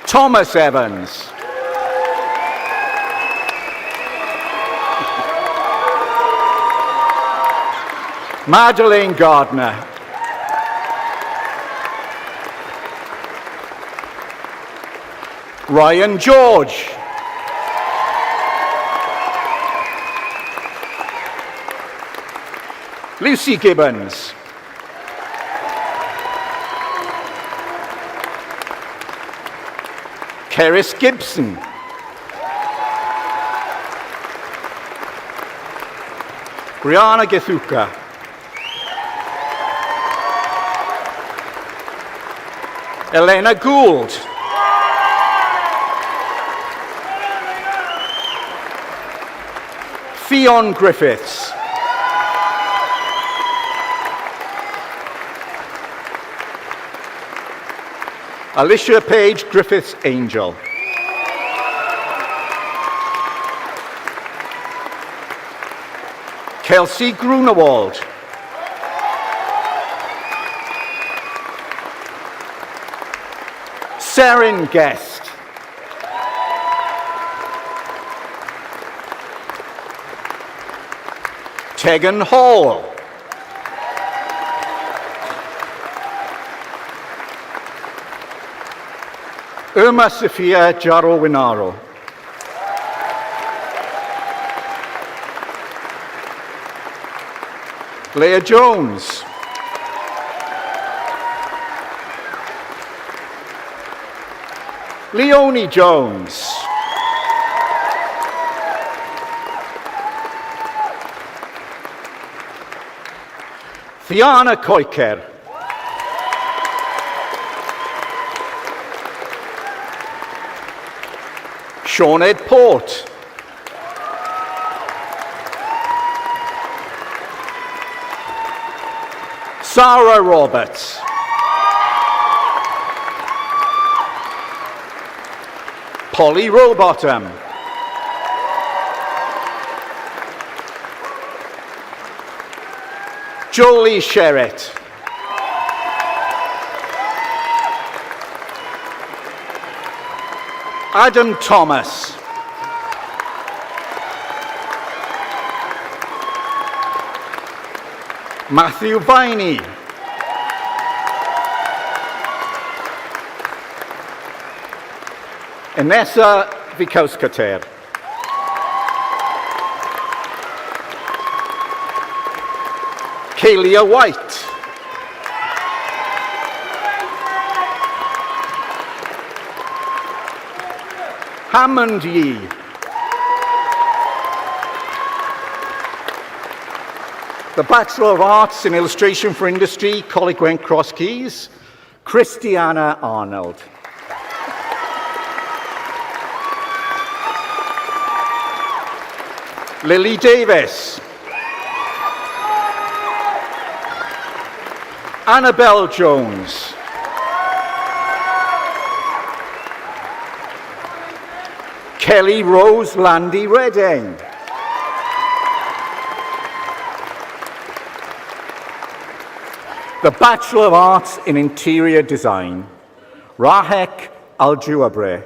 Thomas Evans. Madeleine Gardner. Ryan George. Lucy Gibbons. Keris Gibson. Brianna Gethuka. Elena Gould. Fionn Griffiths. Alicia Page Griffiths Angel. Kelsey Grunewald. Seren Guest. Tegan Hall. Irma Sofia Jaro Winaro. Leah Jones. Leonie Jones. Fiona Koiker. Sinead Port. Sarah Roberts. Polly Rowbottom. Jolie Sherritt. Adam Thomas. Matthew Viney. Inessa Vikauskater. Kalia White. Hammond Yee. The Bachelor of Arts in Illustration for Industry, Coleg Gwent Cross Keys, Christiana Arnold. Lily Davis. Annabelle Jones. Kelly Rose Landy Redding. The Bachelor of Arts in Interior Design, Rahek Al-Juabre.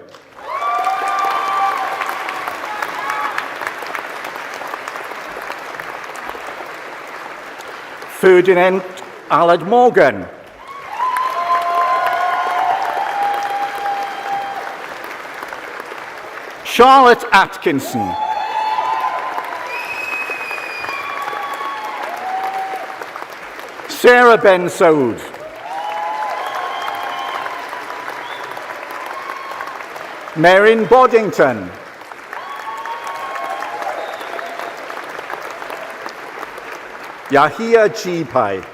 Ferdinand Alad Morgan. Charlotte Atkinson. Sarah Ben Saud. Merrin Boddington. Yahia Jipai.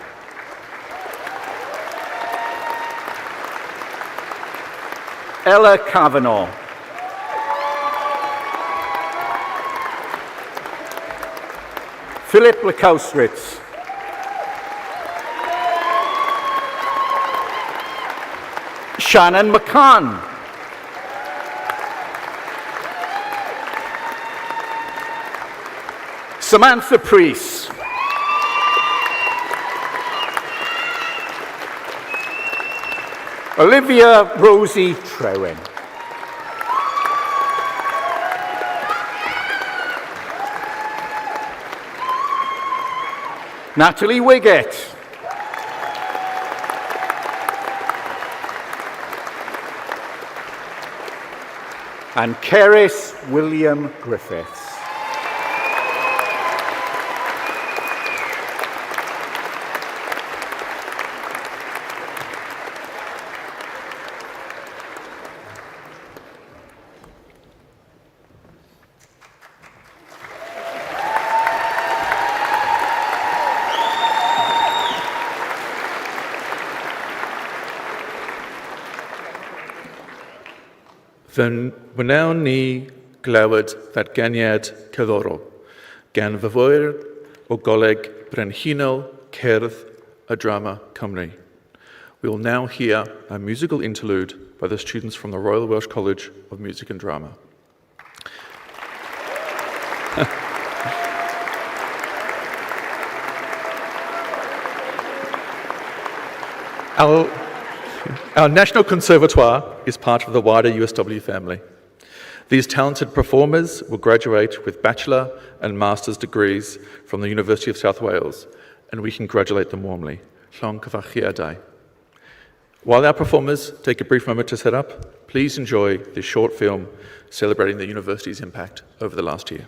Ella Kavanagh. Philip Lekausritz. Shannon McCann. Samantha Priest. Olivia Rosie Trewin. Natalie Wiggett. And Keris William Griffiths. Fy wnawn ni glywed ddatganiad cerddorol gan fyfwyr o Goleg Brenhinol Cerdd a Drama Cymru. We will now hear a musical interlude by the students from the Royal Welsh College of Music and Drama. Our National Conservatoire is part of the wider USW family. These talented performers will graduate with bachelor and master's degrees from the University of South Wales, and we congratulate them warmly. Llong cyfarchiadau. While our performers take a brief moment to set up, please enjoy this short film celebrating the university's impact over the last year.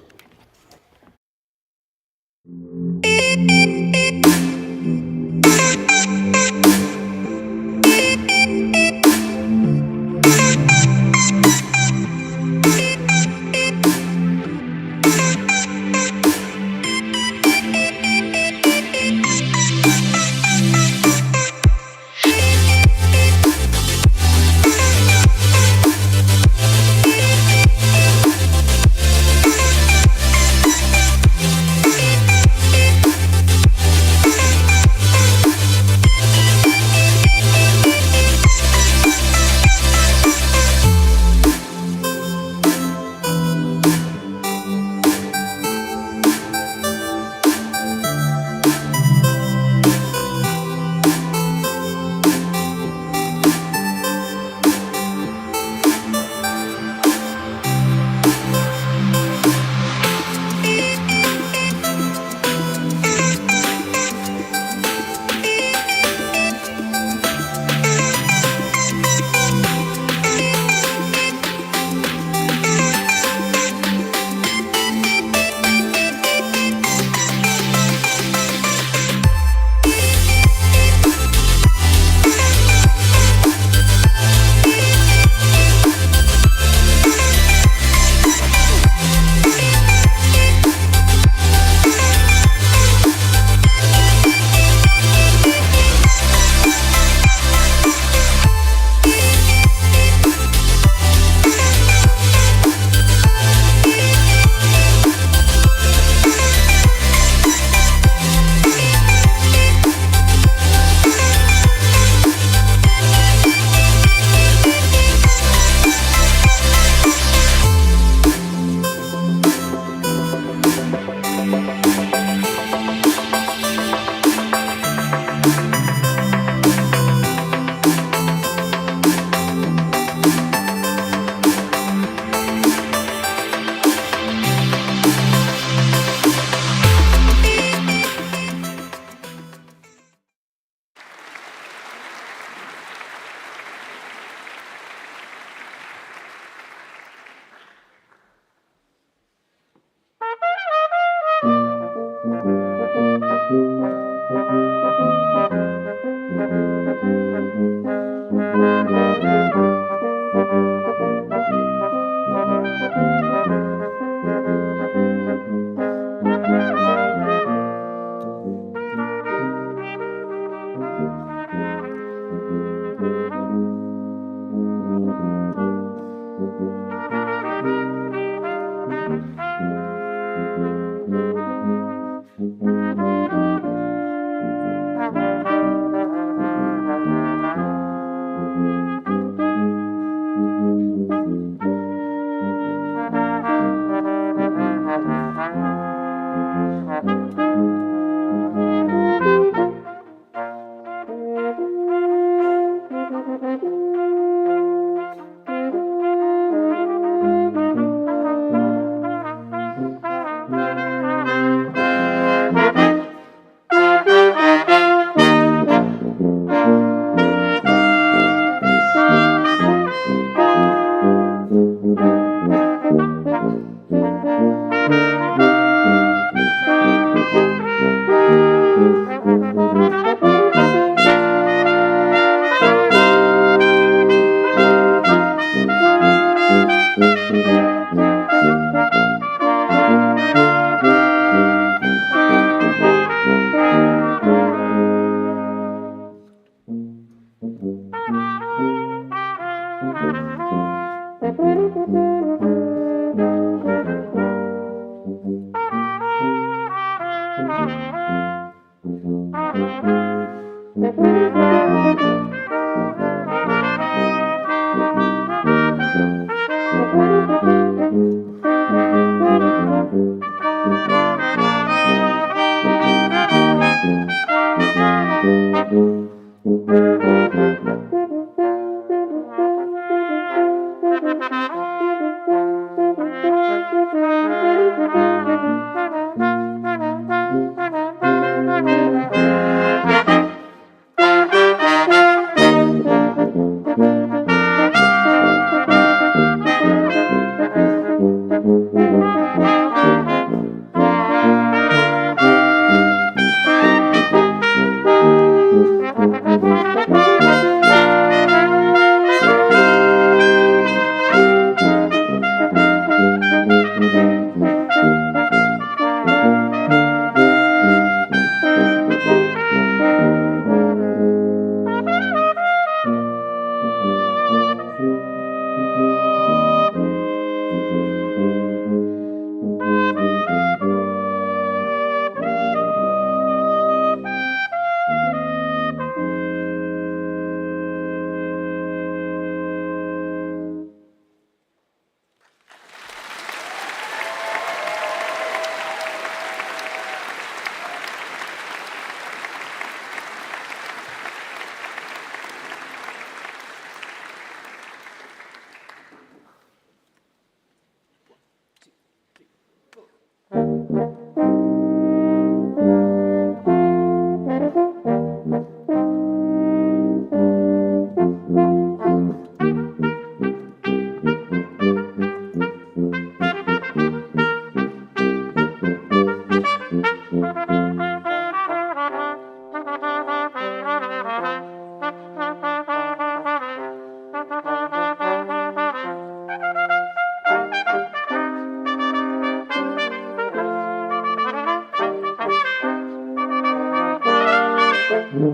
The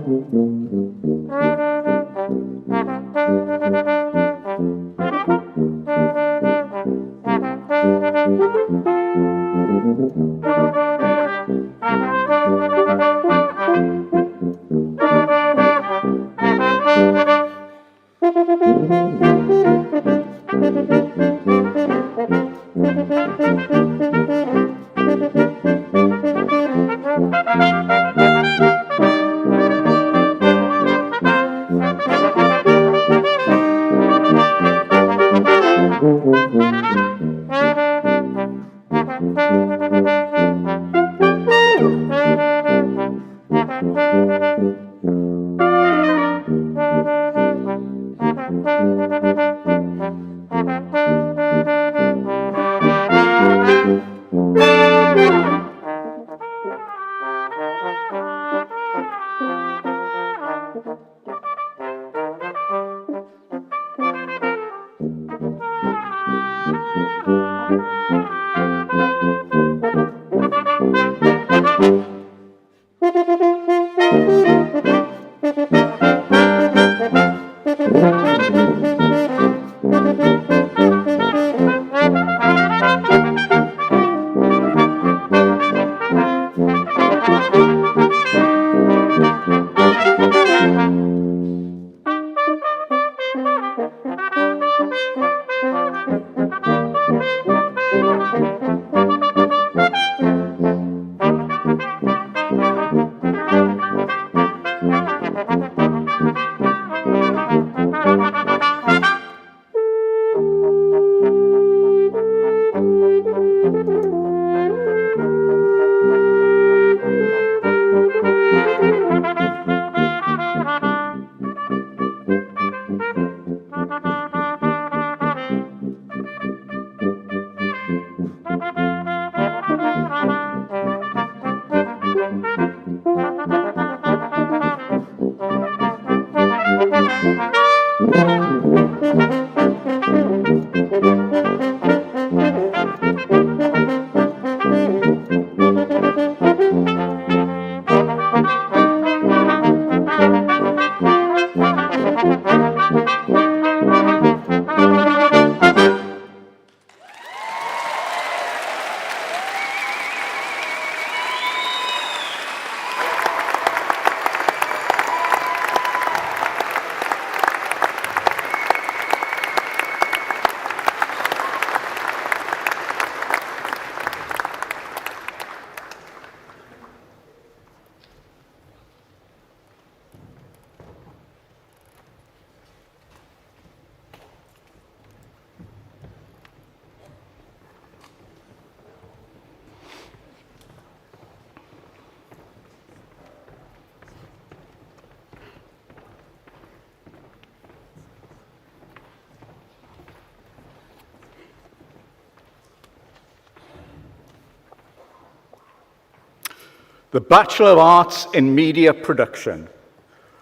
Bachelor of Arts in Media Production,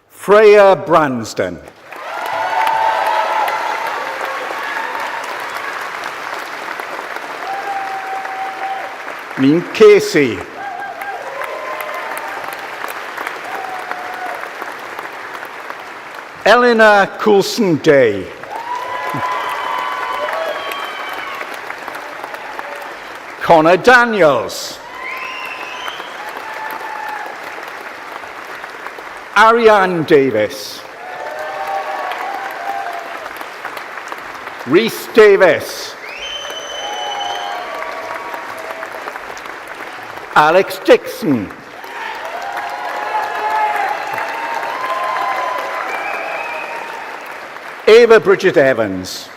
Freya Bransden. Ni'n Casey. Eleanor Coulson-Day. Connor Daniels. Ariane Davis. Rhys Davis. Alex Dixon. Ava Bridget Evans.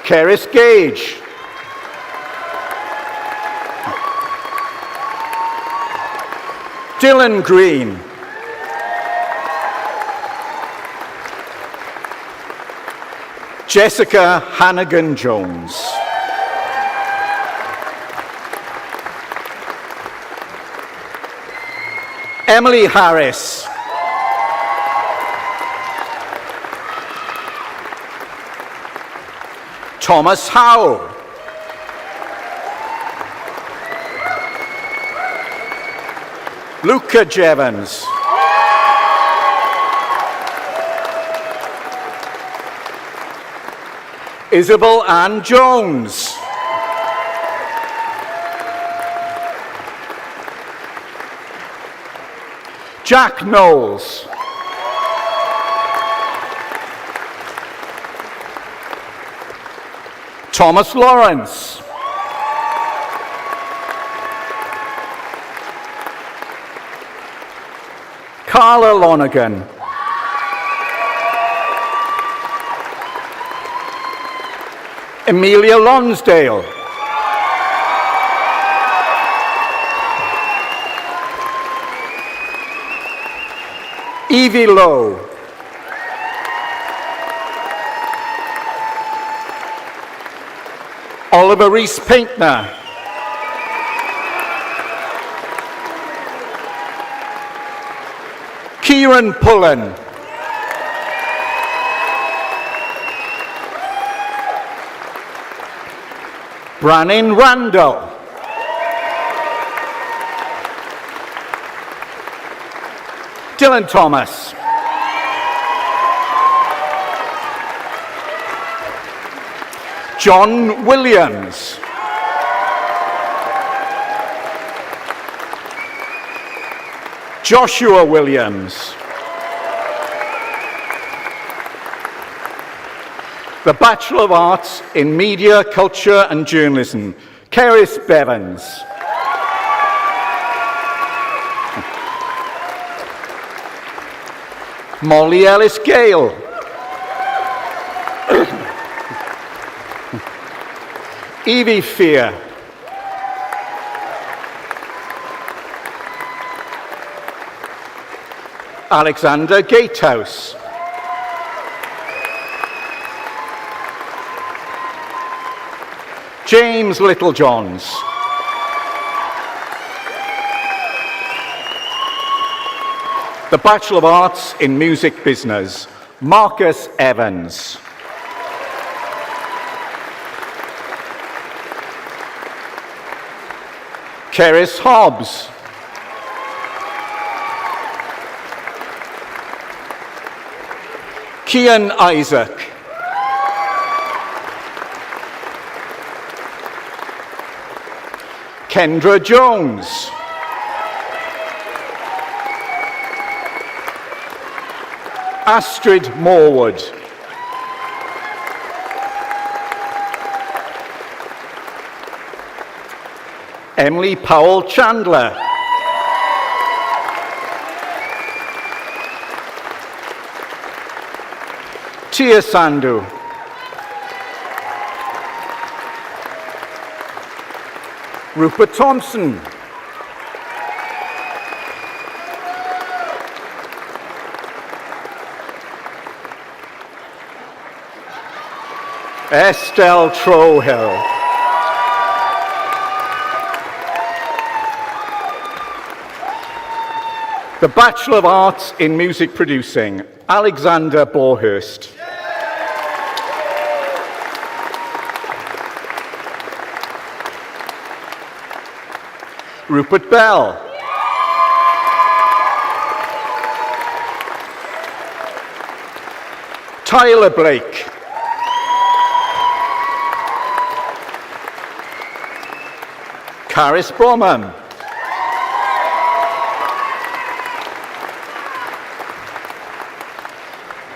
Keris Gage. Dylan Green. Jessica Hannigan-Jones. Emily Harris. Thomas Howe. Luca Jevons. Isabel Ann Jones. Jack Knowles. Thomas Lawrence. Carla Lonergan. Amelia Lonsdale. Evie Lowe. Oliver Reese Paintner. Kieran Pullen. Brannin Randall. Dylan Thomas. John Williams. Joshua Williams. The Bachelor of Arts in Media, Culture and Journalism, Cerys Bevans. Molly Ellis Gale. Evie Fear. Alexander Gatehouse. James Littlejohns. The Bachelor of Arts in Music Business, Marcus Evans. Cerys Hobbs. Kian Isaac. Kendra Jones. Astrid Morwood. Emily Powell Chandler. Tia Sandhu. Rupert Thompson. Estelle Trohill. The Bachelor of Arts in Music Producing, Alexander Borhurst. Rupert Bell. Tyler Blake. Caris Bromham.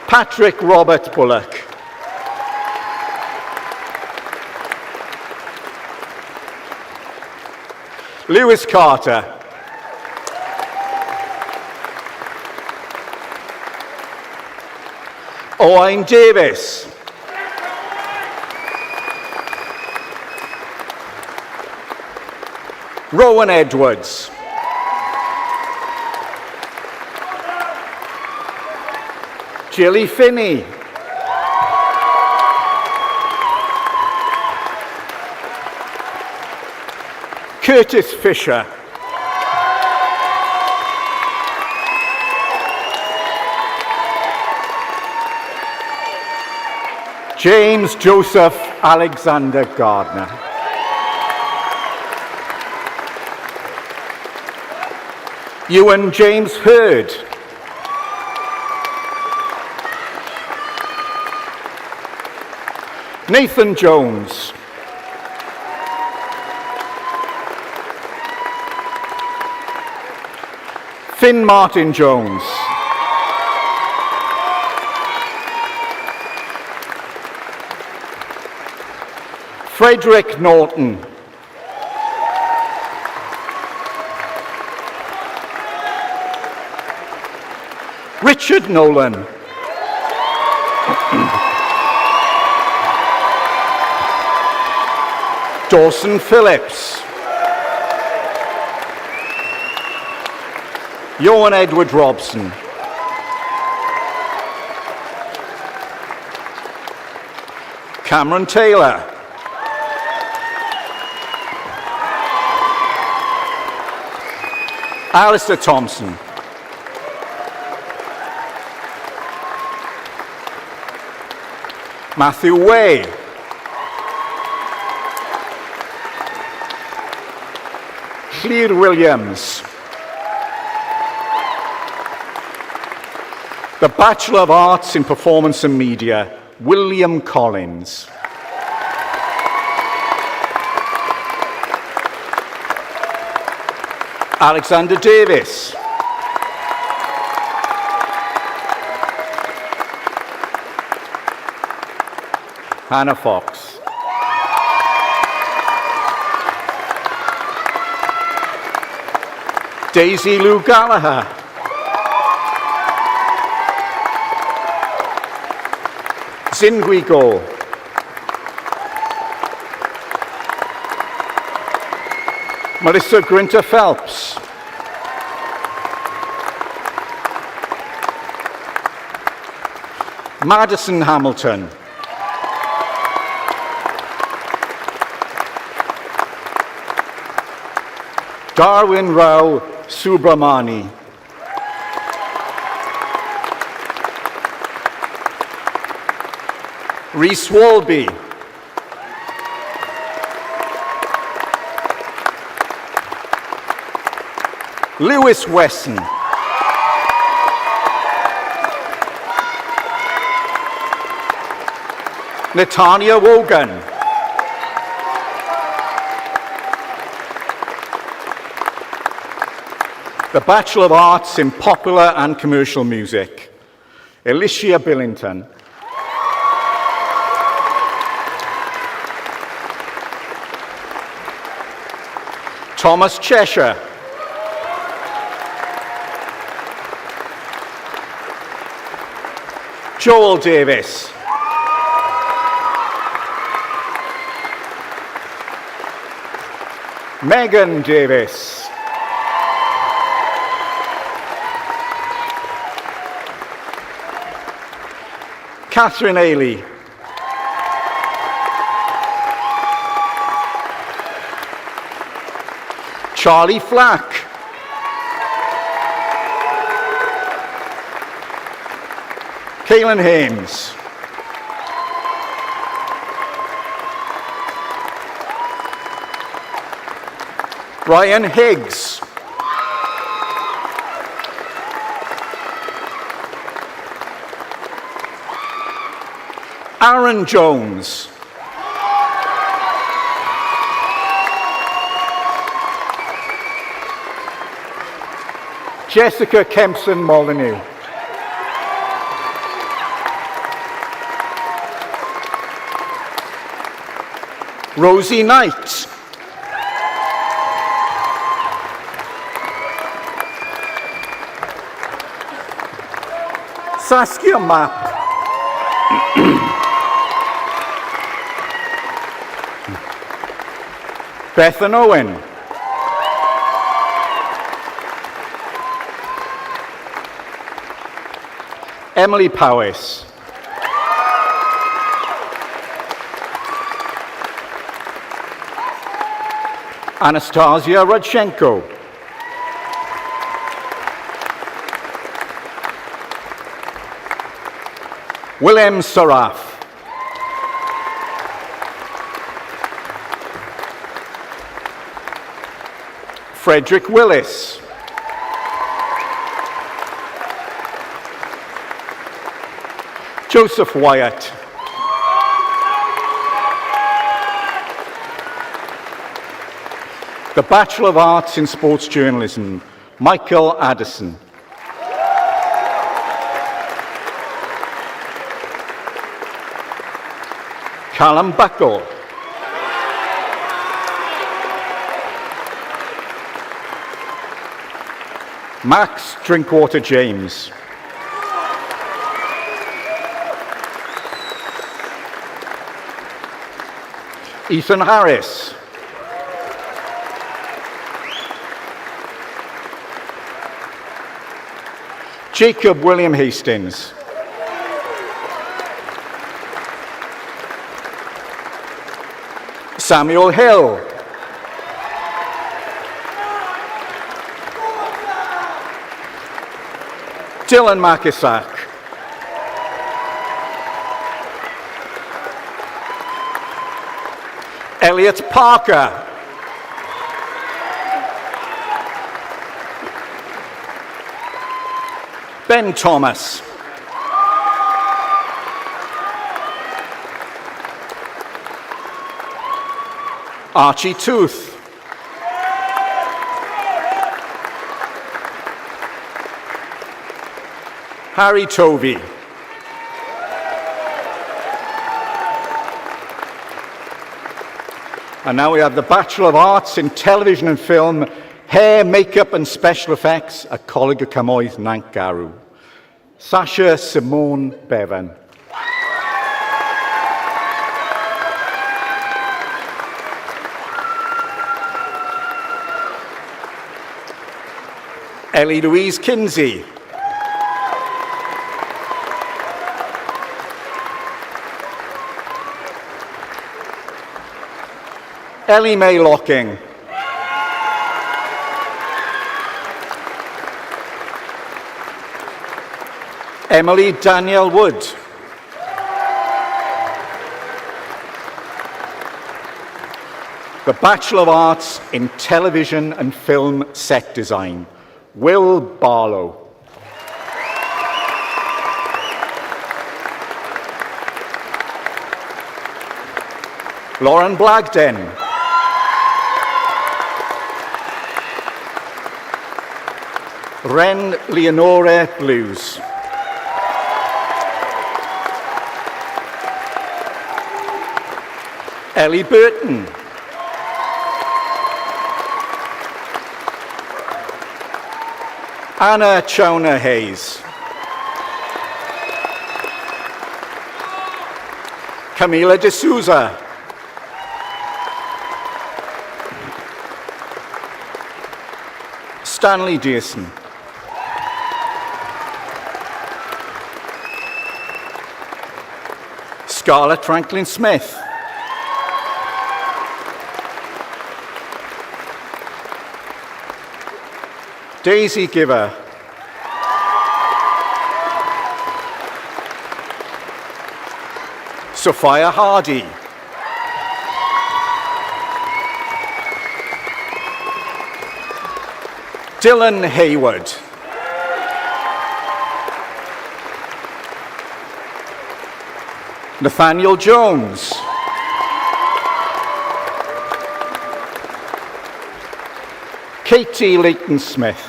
Patrick Robert Bullock. Lewis Carter. Owain Davis. Rowan Edwards. Jilly Finney. Curtis Fisher. James Joseph Alexander Gardner. Ewan James Hurd. Nathan Jones. Finn Martin Jones. Frederick Norton. Richard Nolan. Dawson Phillips. Johan Edward Robson. Cameron Taylor. Alistair Thompson. Matthew Way. Clear Williams. The Bachelor of Arts in Performance and Media, William Collins. Alexander Davis. Hannah Fox. Daisy Lou Gallagher. Zingui Go. Melissa Grinter Phelps. Madison Hamilton. Darwin Rao Subramani. Rhys Walby. Lewis Wesson. Natania Wogan. The Bachelor of Arts in Popular and Commercial Music, Alicia Billington. Thomas Cheshire. Joel Davis. Megan Davis. Catherine Ailey. Charlie Flack. Kaylin Hames. Ryan Higgs. Aaron Jones. Jessica Kempson Molyneux. Rosie Knight. Saskia Mapp. Bethan Owen. Emily Powis. Anastasia Rodchenko. Willem Saraf. Frederick Willis. Joseph Wyatt. The Bachelor of Arts in Sports Journalism, Michael Addison. Callum Buckle. Max Drinkwater James. Ethan Harris. Jacob William Hastings. Samuel Hill. Dylan Makisak. Elliot Parker. Ben Thomas. Archie Tooth. Harry Tovey. And now we have the Bachelor of Arts in Television and Film, Hair, Makeup and Special Effects at Coleg y Cymoedd Nant Garw. Sasha Simone Bevan. Ellie Louise Kinsey. Ellie Mae Locking. Emily Danielle Wood. The Bachelor of Arts in Television and Film Set Design, Will Barlow. Lauren Blagden. Ren Leonore Blues. Ellie Burton. Anna Chona Hayes. Camila De Souza. Stanley Dearson. Scarlett Franklin Smith. Daisy Giver. Sophia Hardy. Dylan Hayward. Nathaniel Jones. Katie Leighton-Smith.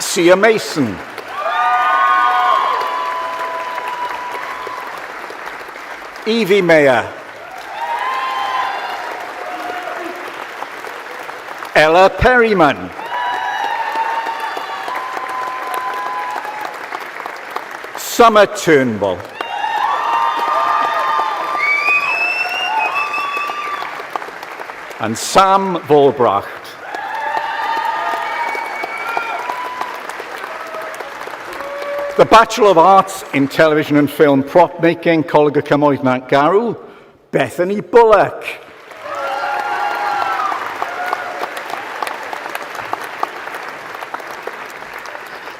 Sia Mason. Evie Mayer. Ella Perryman. Summer Turnbull. And Sam Volbracht. The Bachelor of Arts in Television and Film Prop Making, Coleg y Cymoedd Nant Garw, Bethany Bullock.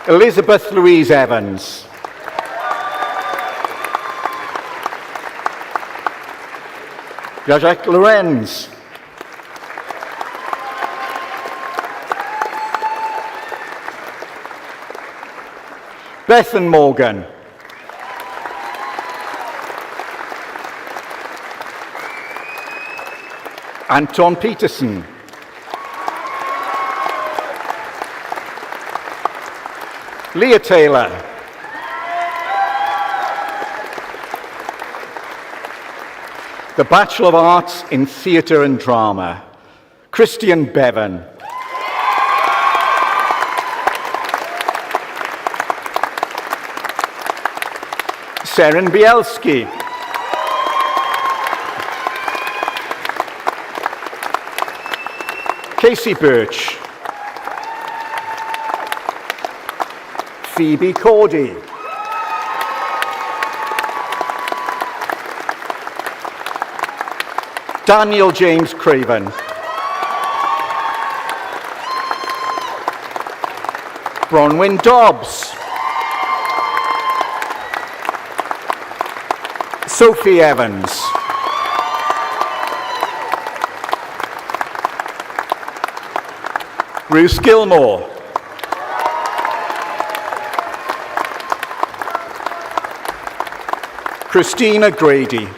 Elizabeth Louise Evans. Jacques Lorenz. Bethan Morgan. Anton Peterson. Leah Taylor. The Bachelor of Arts in Theatre and Drama, Christian Bevan. Seren Bielski. Casey Birch. Phoebe Cordy. Daniel James Craven. Bronwyn Dobbs. Sophie Evans. Bruce Gilmore. Christina Grady.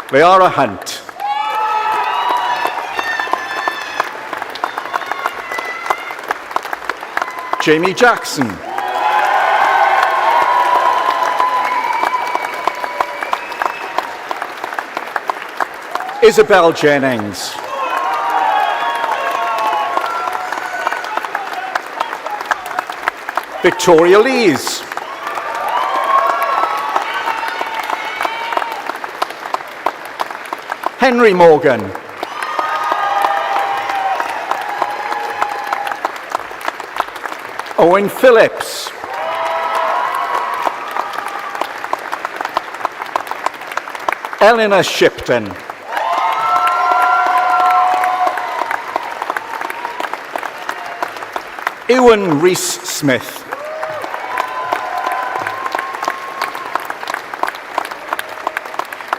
Leara Hunt. Jamie Jackson. Isabel Jennings. Victoria Lees. Henry Morgan. Owen Phillips. Eleanor Shipton. Ewan Rees-Smith.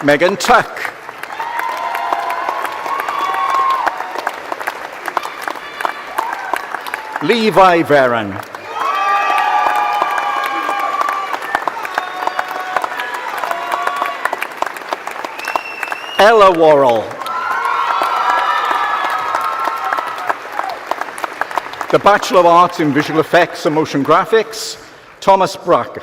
Megan Tuck. Levi Veron. Ella Worrell. The Bachelor of Arts in Visual Effects and Motion Graphics, Thomas Brack.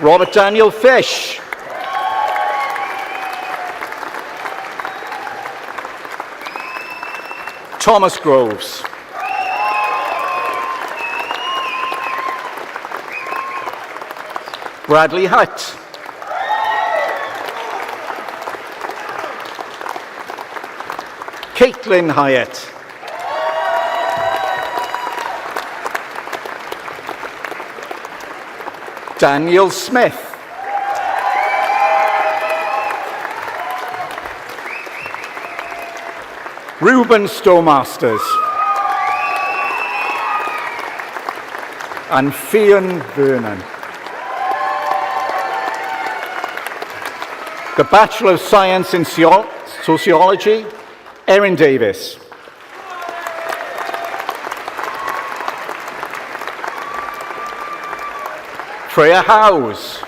Robert Daniel Fish. Thomas Groves. Bradley Hutt. Caitlin Hyatt. Daniel Smith. Reuben Stowmasters. And Fionn Vernon. The Bachelor of Science in Sociology, Erin Davis. Freya Howes.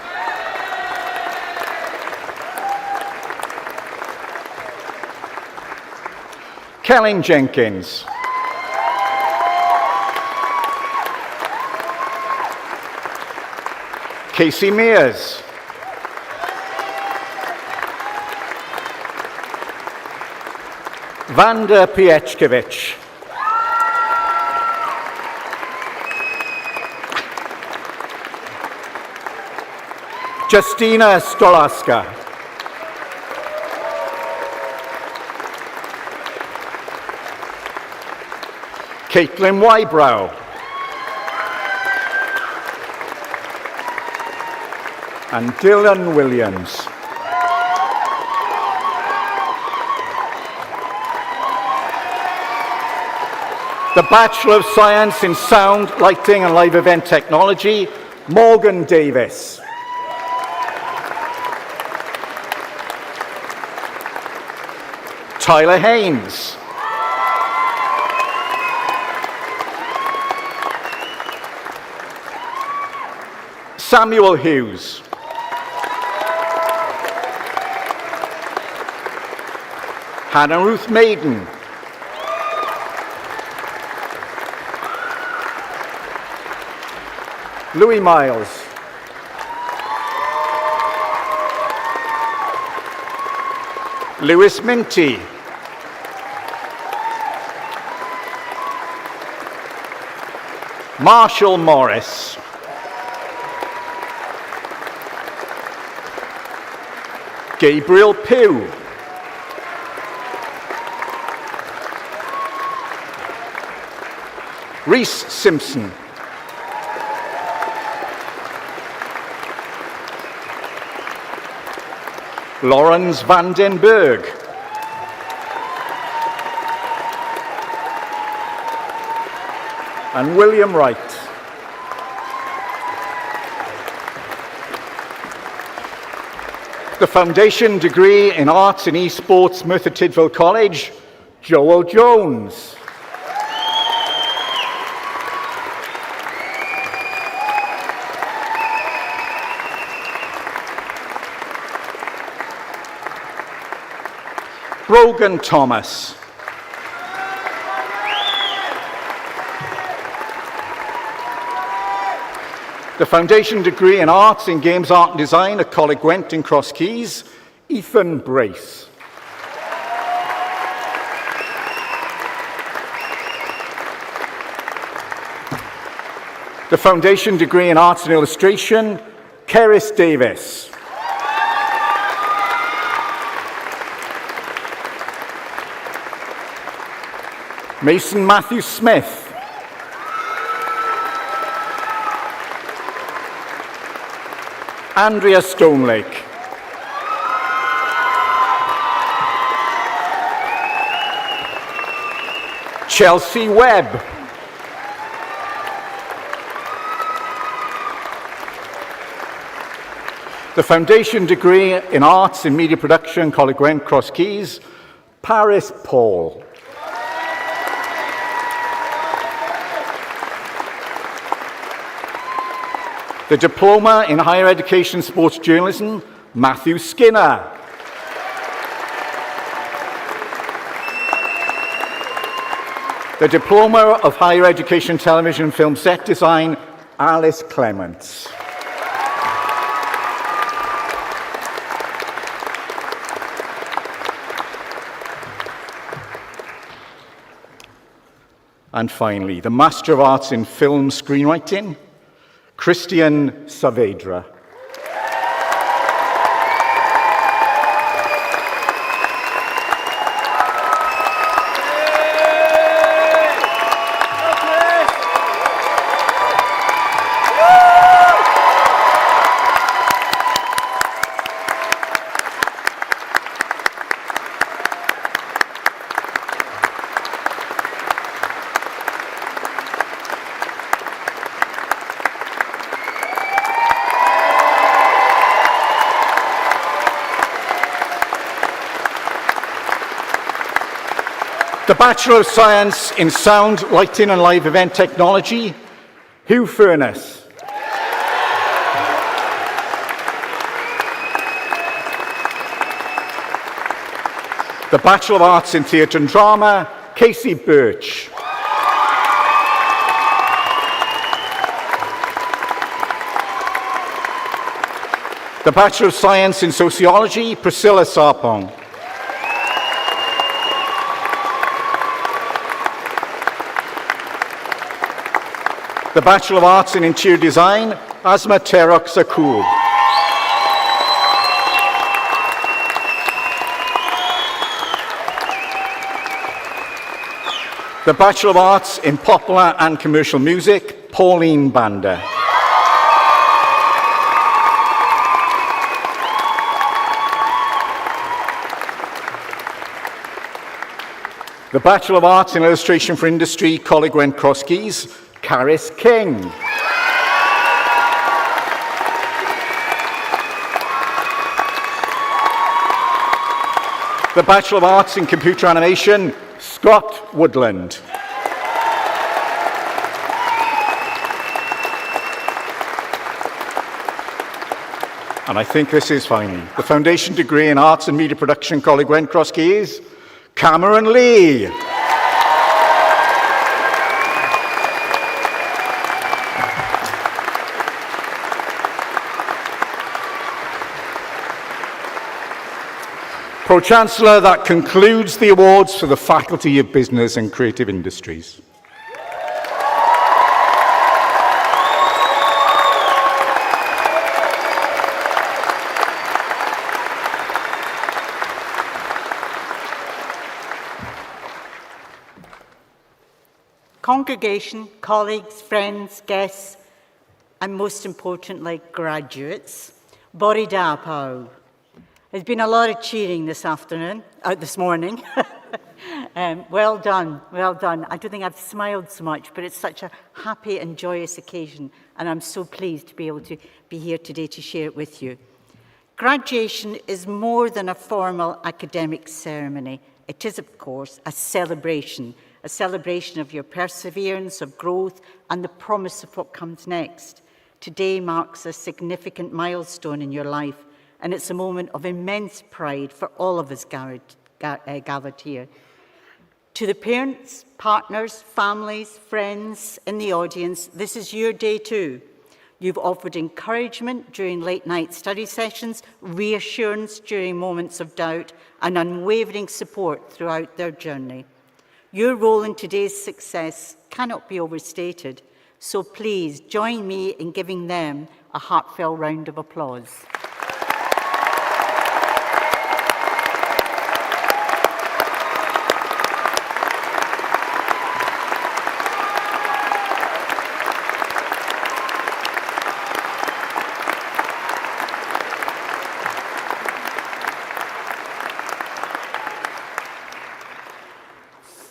Kellen Jenkins. Casey Mears. Vanda Piechkiewicz. Justina Stolaska. Caitlin Wybrow. And Dylan Williams. The Bachelor of Science in Sound, Lighting and Live Event Technology, Morgan Davis. Tyler Haynes. Samuel Hughes. Hannah Ruth Maiden. Louis Miles. Lewis Minty. Marshall Morris. Gabriel Pugh. Reese Simpson. Lawrence van den Berg. And William Wright. The Foundation Degree in Arts and Esports, Merthyr Tydfil College, Joel Jones. Brogan Thomas. The Foundation Degree in Arts in Games, Art and Design at Coleg Gwent in Cross Keys, Ethan Brace. The Foundation Degree in Arts and Illustration, Cerys Davis. Mason Matthew Smith. Andrea Stonelake. Chelsea Webb. The Foundation Degree in Arts in Media Production, Coleg Gwent, Cross Keys, Paris Paul. The Diploma in Higher Education Sports Journalism, Matthew Skinner. The Diploma of Higher Education Television and Film Set Design, Alice Clements. And finally, the Master of Arts in Film Screenwriting, Christian Saavedra. The Bachelor of Science in Sound, Lighting and Live Event Technology, Hugh Furness. The Bachelor of Arts in Theatre and Drama, Casey Birch. The Bachelor of Science in Sociology, Priscilla Sarpong. The Bachelor of Arts in Interior Design, Asma Terok Sakul. The Bachelor of Arts in Popular and Commercial Music, Pauline Banda. The Bachelor of Arts in Illustration for Industry, Coleg Gwent Cross Keys, Caris King. the Bachelor of Arts in Computer Animation, Scott Woodland. And I think this is finally the Foundation Degree in Arts and Media Production, Coleg Went Cross Keys, Cameron Lee. Pro-Chancellor, that concludes the awards for the Faculty of Business and Creative Industries. Congregation, colleagues, friends, guests, and most importantly, graduates, Bore da pawb. There's been a lot of cheering this morning. Well done, well done. I don't think I've smiled so much, but it's such a happy and joyous occasion, and I'm so pleased to be able to be here today to share it with you. Graduation is more than a formal academic ceremony. It is, of course, a celebration of your perseverance, of growth, and the promise of what comes next. Today marks a significant milestone in your life, and it's a moment of immense pride for all of us gathered here. To the parents, partners, families, friends in the audience, this is your day too. You've offered encouragement during late-night study sessions, reassurance during moments of doubt, and unwavering support throughout their journey. Your role in today's success cannot be overstated, so please join me in giving them a heartfelt round of applause.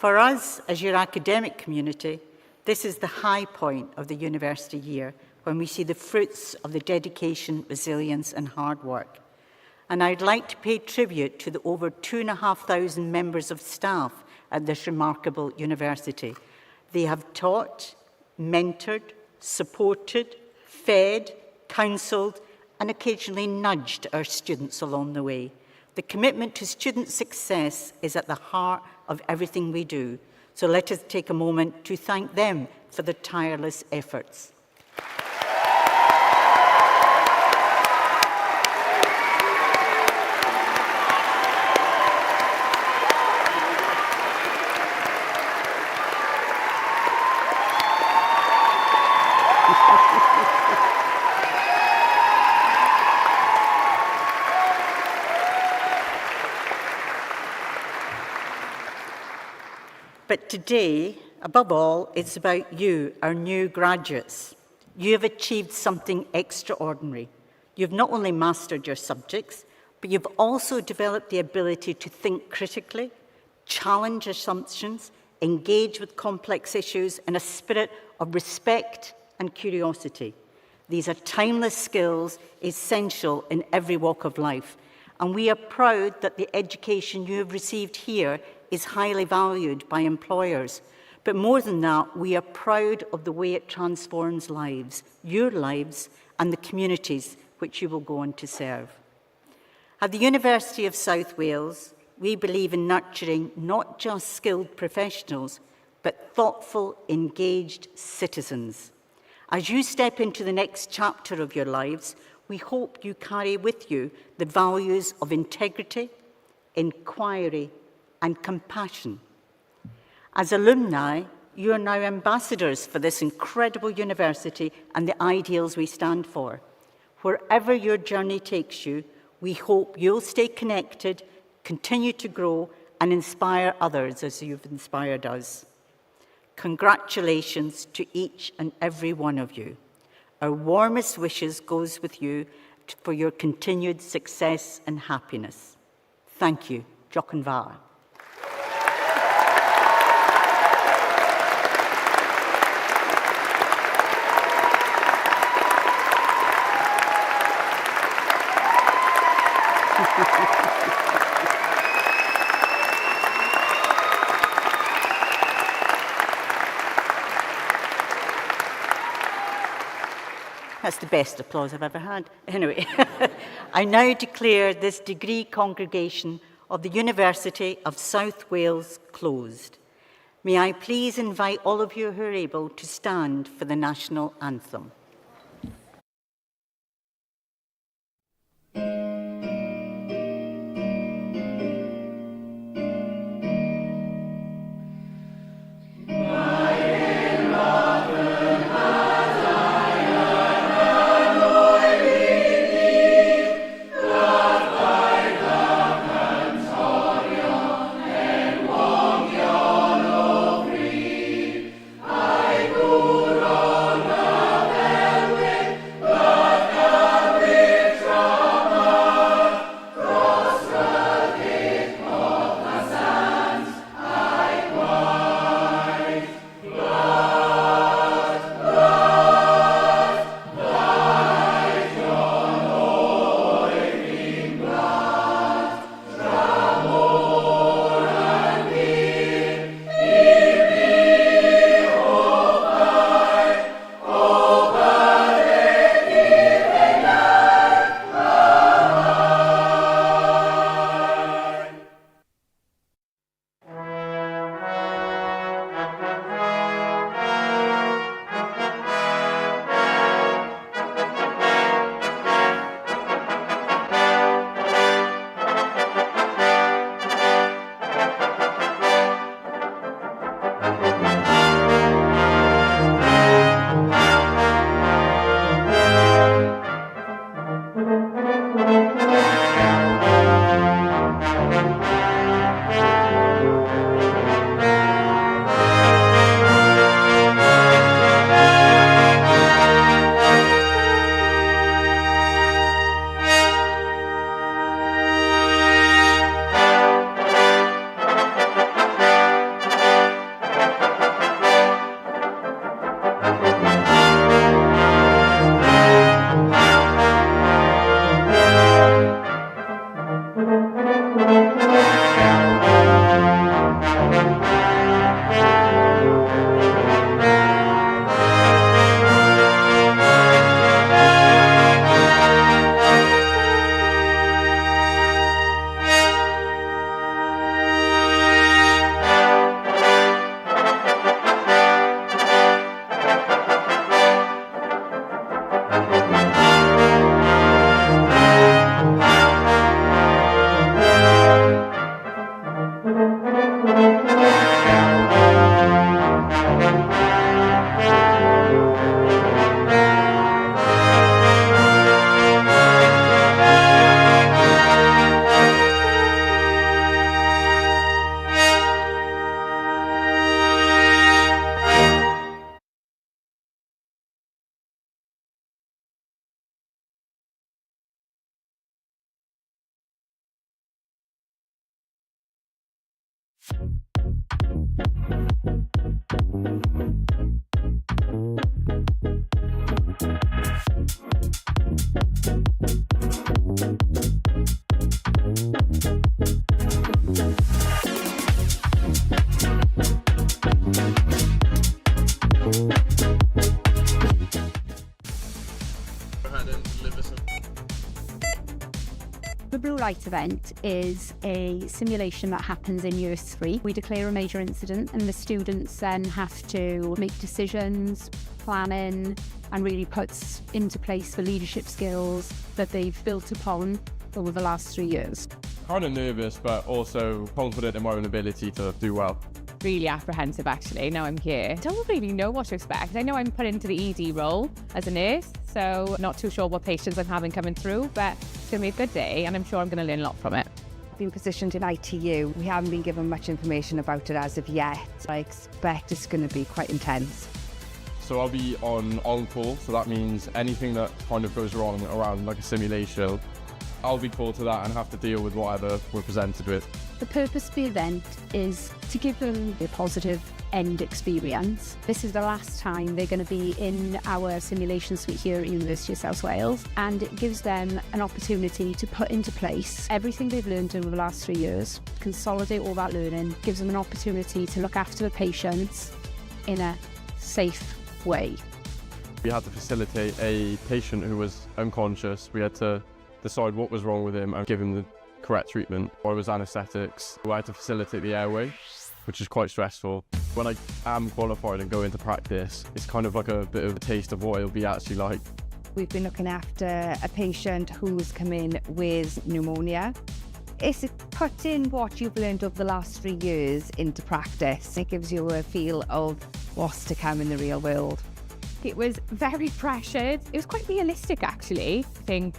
For us, as your academic community, this is the high point of the university year when we see the fruits of the dedication, resilience and hard work. And I'd like to pay tribute to the over 2,500 members of staff at this remarkable university. They have taught, mentored, supported, fed, counselled and occasionally nudged our students along the way. The commitment to student success is at the heart of everything we do. So let us take a moment to thank them for their tireless efforts. But today, above all, it's about you, our new graduates. You have achieved something extraordinary. You've not only mastered your subjects, but you've also developed the ability to think critically, challenge assumptions, engage with complex issues in a spirit of respect and curiosity. These are timeless skills essential in every walk of life, and we are proud that the education you have received here is highly valued by employers. But more than that, we are proud of the way it transforms lives, your lives, and the communities which you will go on to serve. At the University of South Wales, we believe in nurturing not just skilled professionals, but thoughtful, engaged citizens. As you step into the next chapter of your lives, we hope you carry with you the values of integrity, inquiry, and compassion. As alumni, you are now ambassadors for this incredible university and the ideals we stand for. Wherever your journey takes you, we hope you'll stay connected, continue to grow, and inspire others as you've inspired us. Congratulations to each and every one of you. Our warmest wishes goes with you for your continued success and happiness. Thank you. Joc yn fawr. That's the best applause I've ever had. Anyway, I now declare this degree congregation of the University of South Wales closed. May I please invite all of you who are able to stand for the national anthem. The Blue Light event is a simulation that happens in year 3. We declare a major incident and the students then have to make decisions, planning, and really puts into place the leadership skills that they've built upon over the last 3 years. Kind of nervous, but also confident in my own ability to do well. Really apprehensive actually, now I'm here. Don't really know what to expect. I know I'm put into the ED role as a nurse, so not too sure what patients I'm having coming through, but it's going to be a good day and I'm sure I'm going to learn a lot from it. Been positioned in ITU. We haven't been given much information about it as of yet. I expect it's going to be quite intense. So I'll be on call, so that means anything that kind of goes wrong around like a simulation, I'll be called to that and have to deal with whatever we're presented with. The purpose of the event is to give them a positive end experience. This is the last time they're going to be in our simulation suite here at University of South Wales, and it gives them an opportunity to put into place everything they've learned over the last 3 years, consolidate all that learning, gives them an opportunity to look after the patients in a safe way. We had to facilitate a patient who was unconscious. We had to decide what was wrong with him and give him the correct treatment. I was anaesthetics. I had to facilitate the airway, which is quite stressful. When I am qualified and go into practice, it's kind of like a bit of a taste of what it'll be actually like. We've been looking after a patient who's come in with pneumonia. It's putting what you've learned over the last 3 years into practice. It gives you a feel of what's to come in the real world. It was very pressured. It was quite realistic, actually. I think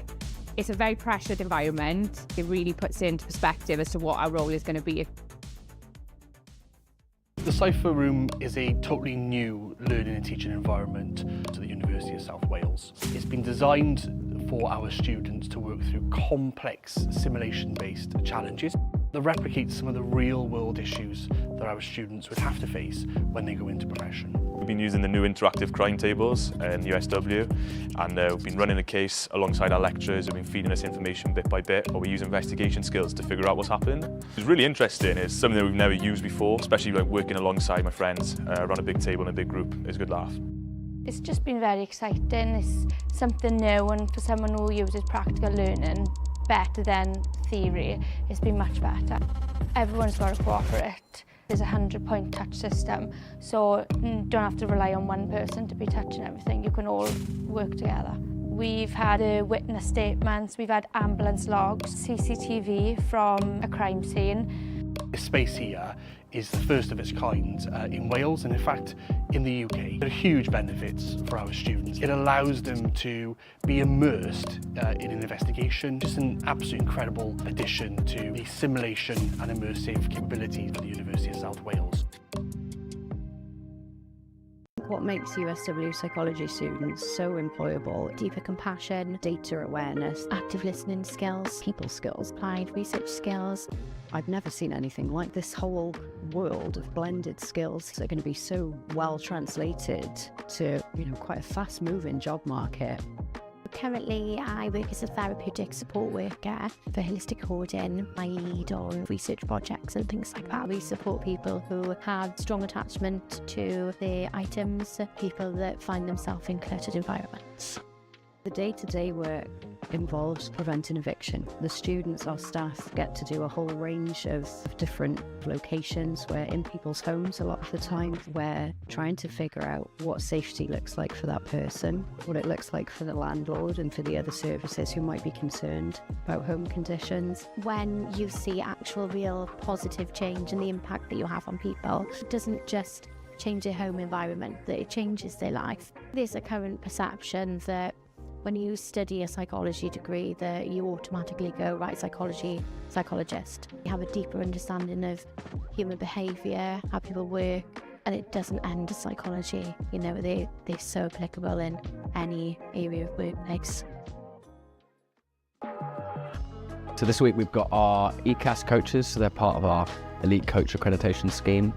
it's a very pressured environment. It really puts into perspective as to what our role is going to be. The Cypher Room is a totally new learning and teaching environment to the University of South Wales. It's been designed for our students to work through complex simulation-based challenges that replicate some of the real-world issues that our students would have to face when they go into profession. We've been using the new interactive crime tables in USW, and we've been running a case alongside our lecturers who've been feeding us information bit by bit, or we use investigation skills to figure out what's happened. It's really interesting. It's something that we've never used before, especially like working alongside my friends around a big table in a big group. It's a good laugh. It's just been very exciting. It's something new, and for someone who uses practical learning better than theory, it's been much better. Everyone's got to cooperate. There's a 100-point touch system, so you don't have to rely on one person to be touching everything. You can all work together. We've had witness statements, we've had ambulance logs, CCTV from a crime scene. This space here is the first of its kind in Wales, and in fact in the UK. There are huge benefits for our students. It allows them to be immersed in an investigation. Just an absolutely incredible addition to the simulation and immersive capabilities of the University of South Wales. What makes USW psychology students so employable? Deeper compassion, Data awareness, active listening skills, people skills. applied research skills. I've never seen anything like this. Whole world of blended skills that are going to be so well translated to, quite a fast-moving job market. Currently, I work as a therapeutic support worker for holistic coding. I lead on research projects and things like that. We support people who have strong attachment to their items, people that find themselves in cluttered environments. The day-to-day work involves preventing eviction. The students, our staff, get to do a whole range of different locations. We're in people's homes a lot of the time. We're trying to figure out what safety looks like for that person, what it looks like for the landlord and for the other services who might be concerned about home conditions. When you see actual real positive change and the impact that you have on people, it doesn't just change their home environment, that it changes their life. There's a current perception that when you study a psychology degree that you automatically go, right, psychologist. You have a deeper understanding of human behaviour, how people work, and it doesn't end as psychology. They're so applicable in any area of workplace. So this week we've got our ECAS coaches, so they're part of our elite coach accreditation scheme.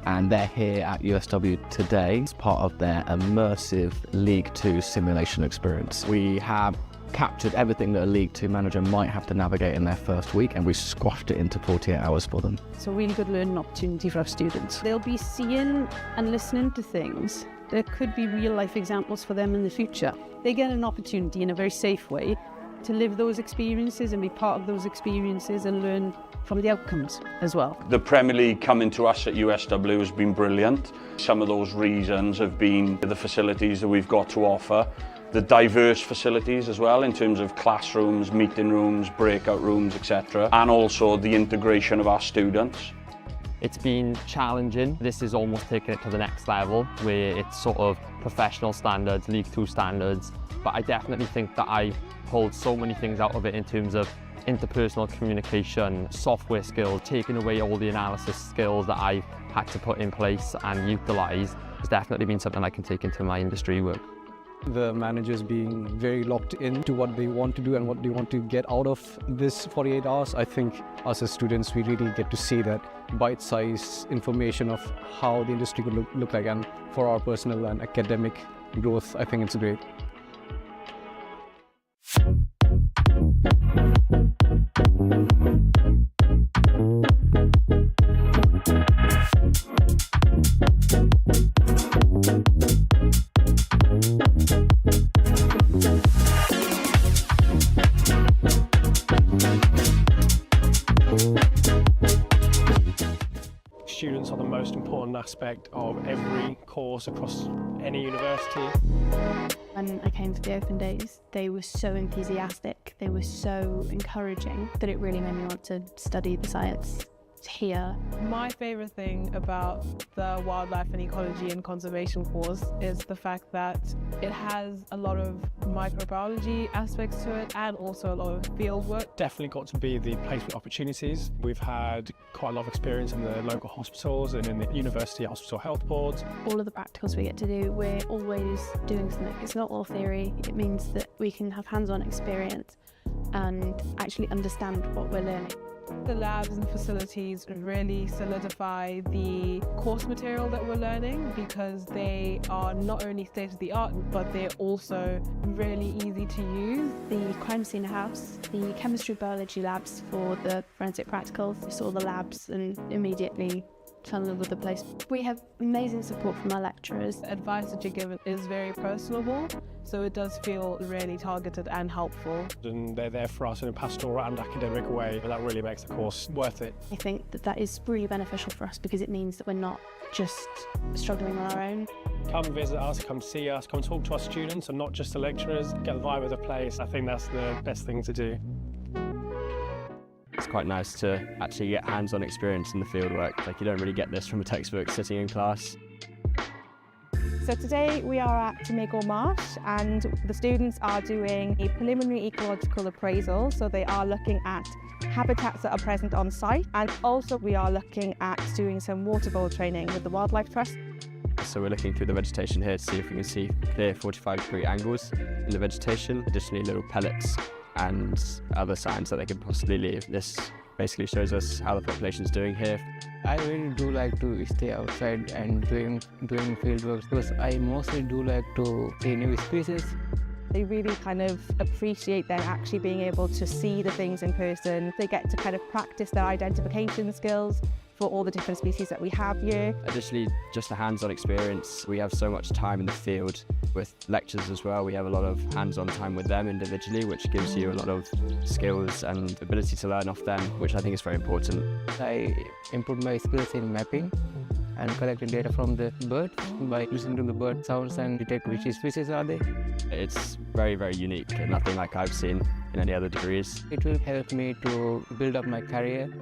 And they're here at USW today as part of their immersive League 2 simulation experience. We have captured everything that a League 2 manager might have to navigate in their first week, and we squashed it into 48 hours for them. It's a really good learning opportunity for our students. They'll be seeing and listening to things that could be real life examples for them in the future. They get an opportunity in a very safe way to live those experiences and be part of those experiences and learn from the outcomes as well. The Premier League coming to us at USW has been brilliant. Some of those reasons have been the facilities that we've got to offer, the diverse facilities as well in terms of classrooms, meeting rooms, breakout rooms, etc. And also the integration of our students. It's been challenging. This is almost taking it to the next level where it's sort of professional standards, League 2 standards. But I definitely think that I pulled so many things out of it in terms of interpersonal communication, software skills, taking away all the analysis skills that I had to put in place and utilise has definitely been something I can take into my industry work. The managers being very locked into what they want to do and what they want to get out of this 48 hours. I think us as students, we really get to see that bite-sized information of how the industry could look like, and for our personal and academic growth, I think it's great. students are the most important aspect of every course across any university. When I came to the open days, they were so enthusiastic, they were so encouraging that it really made me want to study the science here. My favourite thing about the wildlife and ecology and conservation course is the fact that it has a lot of microbiology aspects to it and also a lot of field work. Definitely got to be the placement opportunities. We've had quite a lot of experience in the local hospitals and in the university hospital health boards. All of the practicals we get to do, we're always doing something. It's not all theory. It means that we can have hands-on experience and actually understand what we're learning. The labs and facilities really solidify the course material that we're learning because they are not only state-of-the-art, but they're also really easy to use. The crime scene house, the chemistry biology labs for the forensic practicals. We saw the labs and immediately fell in love with the place. We have amazing support from our lecturers. The advice that you're given is very personable, so it does feel really targeted and helpful. And they're there for us in a pastoral and academic way, and that really makes the course worth it. I think that that is really beneficial for us because it means that we're not just struggling on our own. Come visit us, come see us, come talk to our students and not just the lecturers, get the vibe of the place. I think that's the best thing to do. It's quite nice to actually get hands-on experience in the fieldwork. Like, you don't really get this from a textbook sitting in class. So today we are at Cymru Marsh and the students are doing a preliminary ecological appraisal. So they are looking at habitats that are present on site, and also we are looking at doing some water bowl training with the Wildlife Trust. So we're looking through the vegetation here to see if we can see clear 45-degree angles in the vegetation, additionally little pellets and other signs that they could possibly leave. This basically shows us how the population is doing here. I really do like to stay outside and doing field work because I mostly do like to see new species. They really kind of appreciate then actually being able to see the things in person. They get to kind of practice their identification skills for all the different species that we have here. Additionally, just a hands-on experience. We have so much time in the field with lectures as well. We have a lot of hands-on time with them individually, which gives you a lot of skills and ability to learn off them, which I think is very important. I improved my skills in mapping and collecting data from the birds by listening to the bird sounds and detect which species are they. It's very, very unique and nothing like I've seen in any other degrees. It will help me to build up my career.